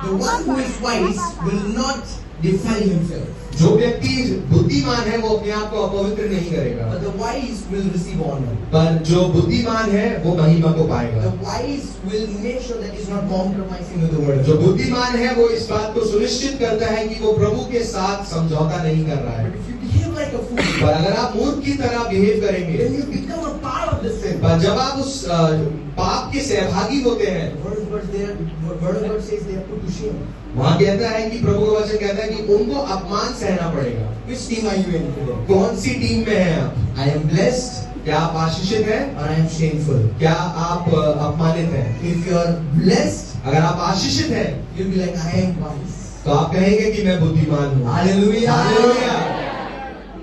the one who is wise will not defile himself. जो व्यक्ति बुद्धिमान है वो अपने आप को अपवित्र नहीं करेगा, But the wise will receive honor. पर जो बुद्धिमान है वो महिमा को The पाएगा। wise will make sure that he's not compromising with the word. जो बुद्धिमान है वो इस बात को सुनिश्चित करता है कि वो प्रभु के साथ समझौता नहीं कर रहा है। But if you behave like a fool, पर अगर आप मूर्ख की तरह बिहेव करेंगे, then you become a part of the sin. पर जब आप उस पाप के सहभागी होते हैं, Word of God says they are put to shame. वहाँ कहता है कि प्रभु का वचन कहता है कि उनको अपमान सहना पड़ेगा। Which team are you in today? कौन सी टीम में हैं आप? I am blessed क्या आप आशीषित हैं? or I am shameful. क्या आप अपमानित हैं? If you are blessed, अगर आप आशीषित हैं you'll be like, I am wise. तो आप कहेंगे कि मैं बुद्धिमान हूँ। Hallelujah. Hallelujah.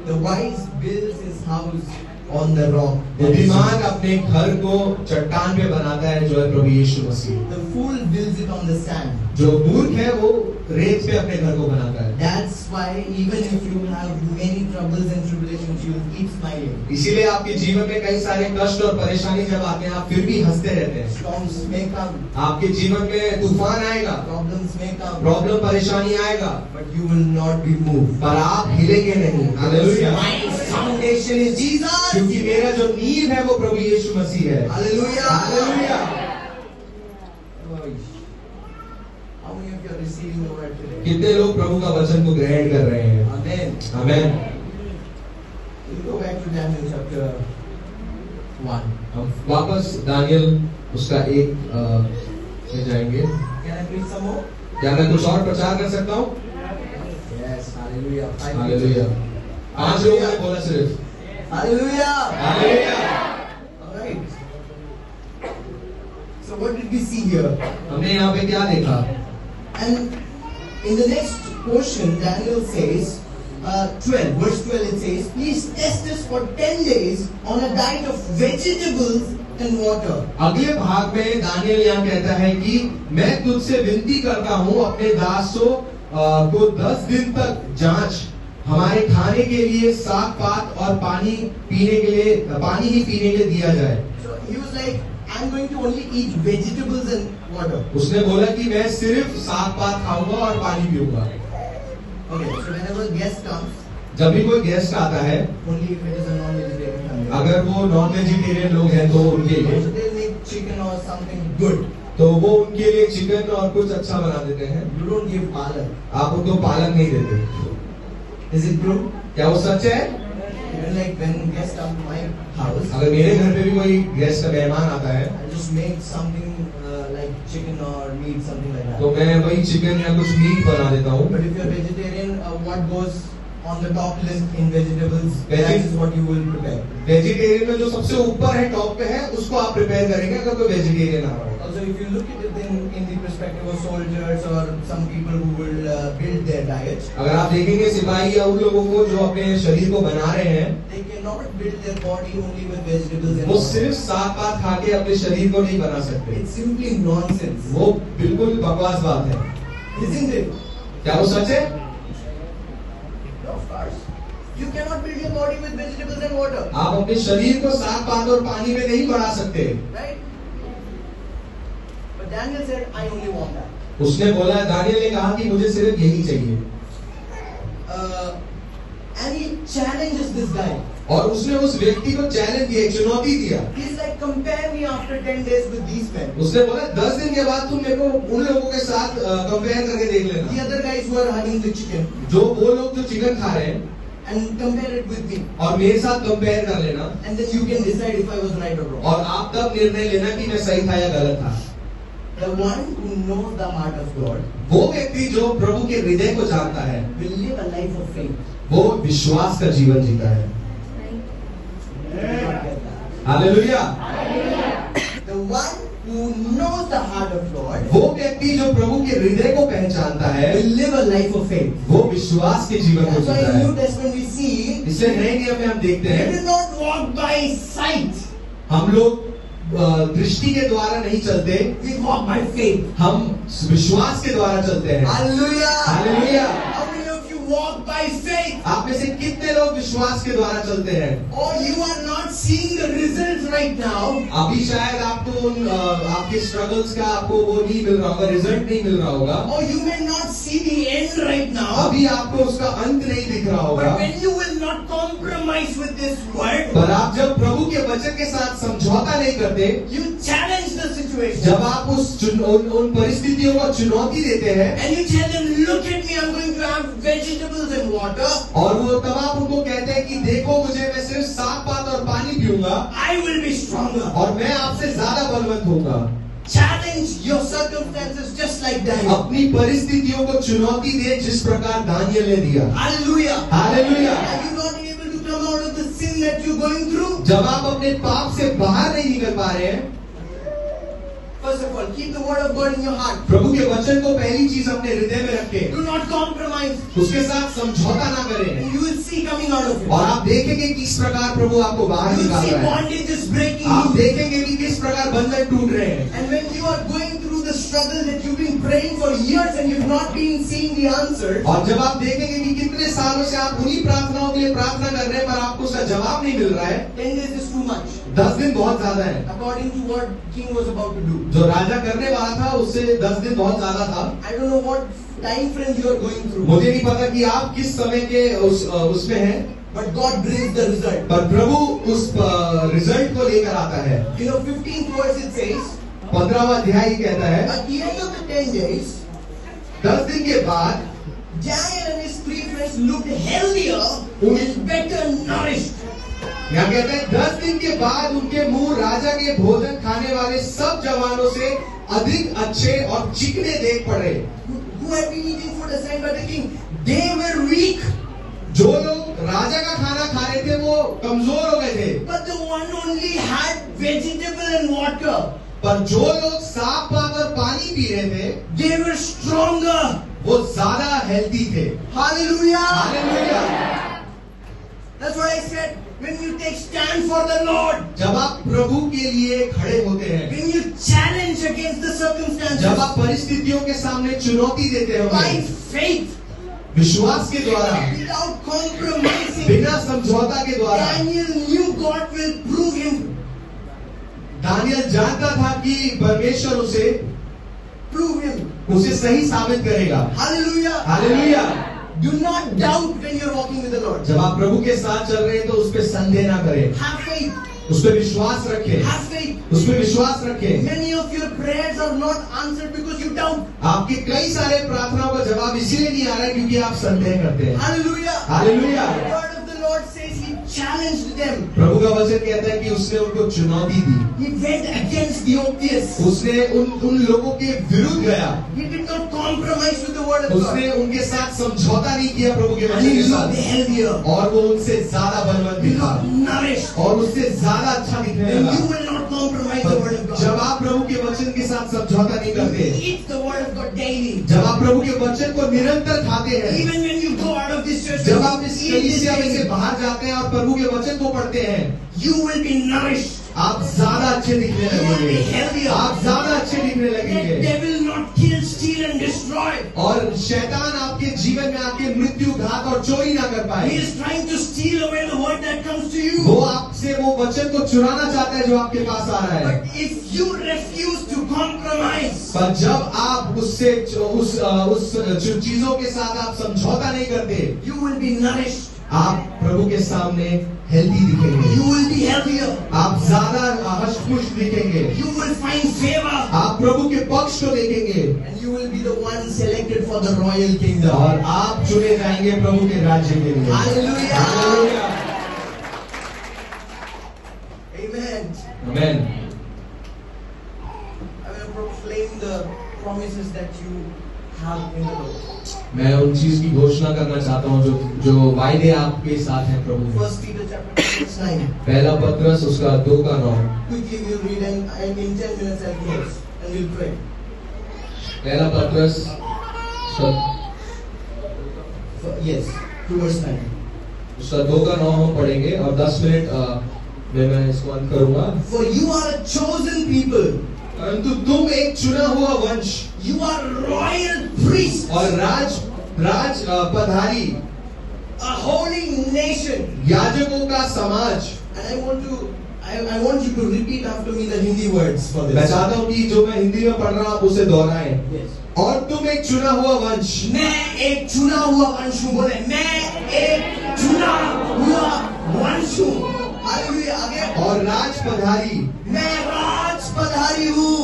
The wise builds his house on the rock. बुद्धिमान अपने घर को चट्टान पे बनाता है जो है प्रभु यीशु मसीह। The fool builds it on the sand. जो मूर्ख है वो रेत पे अपने घर को बनाता है। That's why even if you have many troubles and tribulations, you will keep smiling. इसीलिए आपके जीवन में कई सारे कष्ट और परेशानी जब आते हैं आप फिर भी हंसते रहते हैं। Storms may come, आपके जीवन में तूफान आएगा, problems may come, प्रॉब्लम परेशानी आएगा, but you will not be moved. पर आप हिलेंगे नहीं। Hallelujah. My foundation is Jesus. क्योंकि मेरा जो नींव है वो प्रभु यीशु मसीह है। Hallelujah. Hallelujah. How many of you are receiving the word today? कितने लोग प्रभु का वचन को ग्रहण कर रहे हैं? Amen. Amen. We'll go back to Daniel chapter 1. हम वापस दानियल उसका 1 में जाएंगे। Can I preach some more? क्या मैं कुछ और प्रचार कर सकता हूँ? Yes. Hallelujah. हालेलुया। 5 लोगों ने बोला सिर्फ। Hallelujah. Hallelujah. All right. So what did we see here? हमने यहाँ पे क्या देखा? And in the next portion, Daniel says, 12, verse 12, it says, please test us for 10 days on a diet of vegetables and water. अगले भाग में दानियल यहाँ कहता है कि मैं तुझसे विनती करता हूँ अपने दासों को 10 दिन तक जांच, हमारे खाने के लिए साग पात और पानी पीने के लिए पानी ही पीने के लिए दिया जाए। So he was like, I'm going to only eat vegetables and water. उसने बोला कि मैं सिर्फ साग पात खाऊंगा और पानी पीऊंगा। Okay, so whenever guest comes, जब भी कोई गेस्ट आता है, only if it is a non-vegetarian family. अगर वो नॉन वेजिटेरियन लोग हैं तो उनके लिए So they'll make chicken or something good. तो वो उनके लिए चिकन और कुछ अच्छा बना देते हैं। You don't give palak. आप उनको पालक नहीं देते। Is it true? क्या वो सच है? Even like when guests come to my house, अगर मेरे घर पे भी कोई गेस्ट का मेहमान आता है I just make something like chicken or meat, something like that. तो मैं वही चिकन या कुछ मीट बना देता हूँ। But if you're vegetarian, what goes on the top list in vegetables, that Veg- is what you will prepare. Vegetarian में जो सबसे ऊपर है, टॉप पे है, उसको आप प्रिपेयर करेंगे अगर कोई वेजिटेरियन आ रहा हो। Also, if you look at it in the perspective of soldiers or some people who will build their diet, अगर आप देखेंगे सिपाही या उन लोगों को जो अपने शरीर को बना rहे हैं, they cannot build their body only with vegetables and वो water. सिर्फ साग पात खा के अपने शरीर को नहीं बना सकते। It's simply nonsense. वो बिल्कुल बकवास बात है। Isn't it? क्या वो सच है? Of course. You cannot build your body with vegetables and water. आप अपने शरीर को साग पात और पानी में नहीं बढ़ा सकते। Right? But Daniel said, I only want that. उसने बोला, दानियल ने कहा कि मुझे सिर्फ यही चाहिए। And he challenges this guy. और उसने उस व्यक्ति को चैलेंज दिया, चुनौती दिया। He's like, compare me after 10 days with these men. उसने बोला 10 दिन के बाद तुम मेरे को उन लोगों के साथ कंपेयर करके देख The लेना, other guys who are having the chicken, जो वो लोग जो चिकन खा रहे हैं, and compare it with me. और मेरे साथ कंपेयर कर लेना, And then you can decide if I was right or wrong. और आप तब निर्णय लेना कि मैं सही था या गलत था। The one who knows the heart of God वो व्यक्ति जो प्रभु के हृदय को जानता है, will live a life of faith. वो विश्वास का जीवन जीता है। Hallelujah. The one who knows the heart of God वो व्यक्ति जो प्रभु के हृदय को पहचानता है, will live a life of faith. वो विश्वास के जीवन को That's why जीता in है। New Testament we see इसलिए नए नियम में हम देखते we हैं, do not walk by sight. हम लोग दृष्टि के द्वारा नहीं चलते, We walk by faith. हम विश्वास के द्वारा चलते हैं। Hallelujah. Hallelujah. How many of you walk by faith? आप में से कितने लोग विश्वास के द्वारा चलते हैं? Or you are not seeing the results right now. अभी शायद आपको आपके स्ट्रगल्स का आपको वो नहीं मिल रहा होगा, रिजल्ट नहीं मिल रहा होगा। Or you may not see the end right now. अभी आपको उसका अंत नहीं दिख रहा होगा। But when you will not compromise with this word, पर आप जब प्रभु के वचन के साथ समझौता नहीं करते, you challenge the situation. जब आप उन परिस्थितियों को चुनौती देते हैं, And you tell them, look at me, I'm going to have vegetables and water. और वो तब आप उनको कहते हैं कि देखो मुझे, मैं सिर्फ साग पात और पानी पीऊंगा I will be stronger. और मैं आपसे ज्यादा बलवंत होऊंगा। Challenge your circumstances just like Daniel. अपनी परिस्थितियों को चुनौती दे जिस प्रकार दानियल ने दिया। Hallelujah. Hallelujah. Are you not able to come out of the sin that you're going through? जब आप अपने पाप से बाहर नहीं निकल पा रहे हैं, First of all, keep the word of God in your heart. प्रभु के वचन को पहली चीज अपने हृदय में रखें, Do not compromise. उसके साथ समझौता ना करें, And you will see coming out of it. और आप देखेंगे किस प्रकार प्रभु आपको बाहर You will निकाल see रहा है। bondages breaking आप loose. देखेंगे कि किस प्रकार बंधन टूट रहे हैं। And when you are going through the struggle that you've been praying for years and you've not been seeing the answer, और जब आप देखेंगे कि कितने सालों से आप उन्हीं प्रार्थनाओं के लिए प्रार्थना कर रहे हैं पर आपको उसका जवाब नहीं मिल रहा है, 10 days is too much. 10 दिन बहुत ज्यादा है। According to what king was about to do. जो राजा करने वाला था उससे 10 दिन बहुत ज्यादा था। I don't know what time frame you are going through. मुझे नहीं पता कि आप किस समय के उसमें हैं, But God brings the result. पर प्रभु उस रिजल्ट को लेकर आता है। 15th verse it says, 15वां अध्याय कहता है, at the end of the 10 days, 10 दिन के बाद Daniel and his 3 friends looked healthier and better nourished. यहाँ कहते हैं 10 दिन के बाद उनके मुंह राजा के भोजन खाने वाले सब जवानों से अधिक अच्छे और चिकने देख पड़े। Who had been eating food assigned by the king? They were weak. जो लोग राजा का खाना खा रहे थे वो कमजोर हो गए थे, But the one only had vegetable and water. पर जो लोग साग पात और पानी पी रहे थे They were stronger. वो ज्यादा हेल्दी थे। Hallelujah. Hallelujah. That's what I said. When you take stand for the Lord, जब आप प्रभु के लिए खड़े होते हैं, when you challenge against the circumstances, जब आप परिस्थितियों के सामने चुनौती देते हो, by faith, विश्वास के द्वारा, without compromising, बिना समझौता के द्वारा, Daniel knew God will prove him. Daniel जानता था कि परमेश्वर उसे सही साबित करेगा। Hallelujah. Hallelujah. Do not doubt when you're walking with the Lord. जब आप प्रभु के साथ चल रहे हैं तो उस पर संदेह ना करें, Have faith. उस पर विश्वास रखें, Have faith. उस पर विश्वास रखें। Many of your prayers are not answered because you doubt. आपके कई सारे प्रार्थनाओं का जवाब इसलिए नहीं आ रहा है क्योंकि आप संदेह करते हैं। Hallelujah. Hallelujah. The word of the Lord says he challenged them. प्रभु का वचन कहता है कि उसने उनको चुनौती दी, He went against the obvious. उसने उन लोगों के विरुद्ध गया, He did not compromise with the word of God. उसने उनके साथ समझौता नहीं किया प्रभु के And वचन he के looked साथ, healthier. और वो उनसे ज्यादा बलवंत He दिखा looked nourished. और उससे ज्यादा अच्छा दिखने And लगा। you will not compromise the word of जब God. आप प्रभु के वचन के साथ समझौता नहीं करते, Eat the word of God daily. जब आप प्रभु के वचन को निरंतर खाते हैं, Even when you go out of this church, जब आप इस eat this कलीसिया में से daily. बाहर जाते हैं और प्रभु के वचन को पढ़ते हैं, You will be nourished. आप ज्यादा अच्छे दिखने You will be लगेंगे, healthier. आप ज्यादा अच्छे दिखने That लगेंगे, devil not kill, steal and destroy. और शैतान आपके जीवन में आके मृत्यु, घात और चोरी ना कर He पाए। is trying to steal away the word that comes to वो you. आपसे वो वचन को चुराना चाहता है जो आपके पास आ रहा है। But if you refuse to compromise, पर जब आप उससे उस चीजों के साथ आप समझौता नहीं करते, you will be nourished. आप प्रभु के सामने हेल्दी दिखेंगे, You will be healthier. आप ज्यादा हष्ट-पुष्ट दिखेंगे, You will find favor. आप प्रभु के पक्ष को देखेंगे And you will be the one selected for the royal kingdom. और आप चुने जाएंगे प्रभु के राज्य के लिए। Hallelujah. Hallelujah. Amen. Amen. I will proclaim the promises that you have in the Lord. मैं उन चीज की घोषणा करना चाहता हूँ जो वायदे आपके साथ हैं प्रभु में। 1 Peter chapter 2 verse 9. पहला पत्रस उसका 2:9। Quickly we'll read and in 10 minutes I'll close and we'll pray. पहला पत्रस Yes, 2 verse 9. उसका 2:9 हम पढ़ेंगे और 10 मिनट में मैं इसको अंत करूंगा। For you are a chosen people. परंतु तुम एक चुना हुआ वंश You are royal priests. और राज पधारी, A holy nation. याजकों का समाज। And I want you to repeat after me the Hindi words for मैं this. चाहता हूँ कि जो मैं हिंदी में पढ़ रहा हूँ आप उसे दोहराएं। Yes. और तुम एक चुना हुआ वंश। मैं एक चुना हुआ वंश हूँ। बोले मैं एक चुना हुआ वंश हूँ। हालेलुया। आगे। और राज पधारी, मैं राज पधारी हूँ।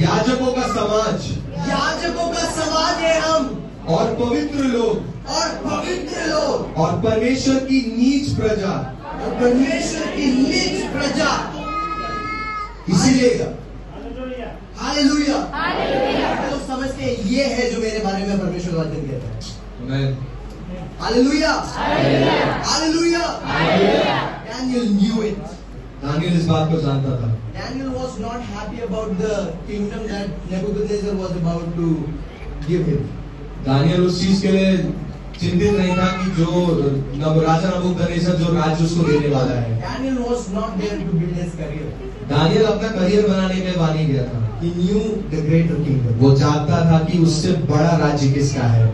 याजकों का समाज याजकों का समाज है हम। और पवित्र लोग और पवित्र लोग और परमेश्वर की नीच प्रजा। और परमेश्वर की निज प्रजा। इसीलिए हालेलुया। हालेलुया। लोग समझते हैं ये है जो मेरे बारे में परमेश्वर का वचन कहता है। मैं hallelujah. Hallelujah. Daniel knew it. Daniel इस बात को जानता था। Daniel was not happy about the kingdom that Nebuchadnezzar was about to give him. Daniel उस चीज के लिए चिंतित नहीं था कि जो राजा नबूकदनेस्सर जो राज्य उसको देने वाला है। Daniel was not there to build his career. Daniel अपना करियर बनाने के लिए वहां नहीं गया था। He knew the greater kingdom. वो जानता था कि उससे बड़ा राज्य किसका है।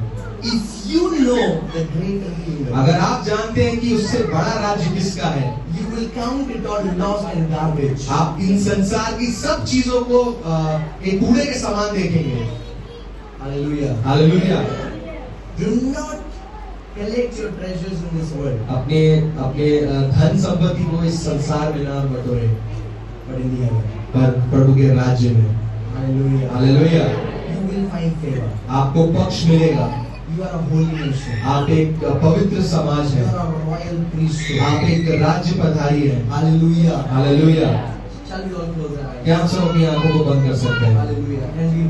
If you know the greater kingdom, अगर आप जानते हैं कि उससे बड़ा राज्य किसका है, you will count it all lost and garbage. आप इन संसार की सब चीजों को एक कूड़े के समान देखेंगे। Hallelujah. Hallelujah. Do not collect your treasures in this world, अपने अपने धन संपत्ति को इस संसार में ना बटोरे, but in the heaven. पर प्रभु के राज्य में। Hallelujah. Hallelujah. You will find favor. आपको पक्ष मिलेगा। You are a holy nation. आप एक पवित्र समाज You है। are a royal priesthood. आप एक राज्य पधारी है। Hallelujah. Hallelujah. Shall we all close our eyes? क्या हम सब अपनी आंखों को बंद कर सकते हैं? Hallelujah. And we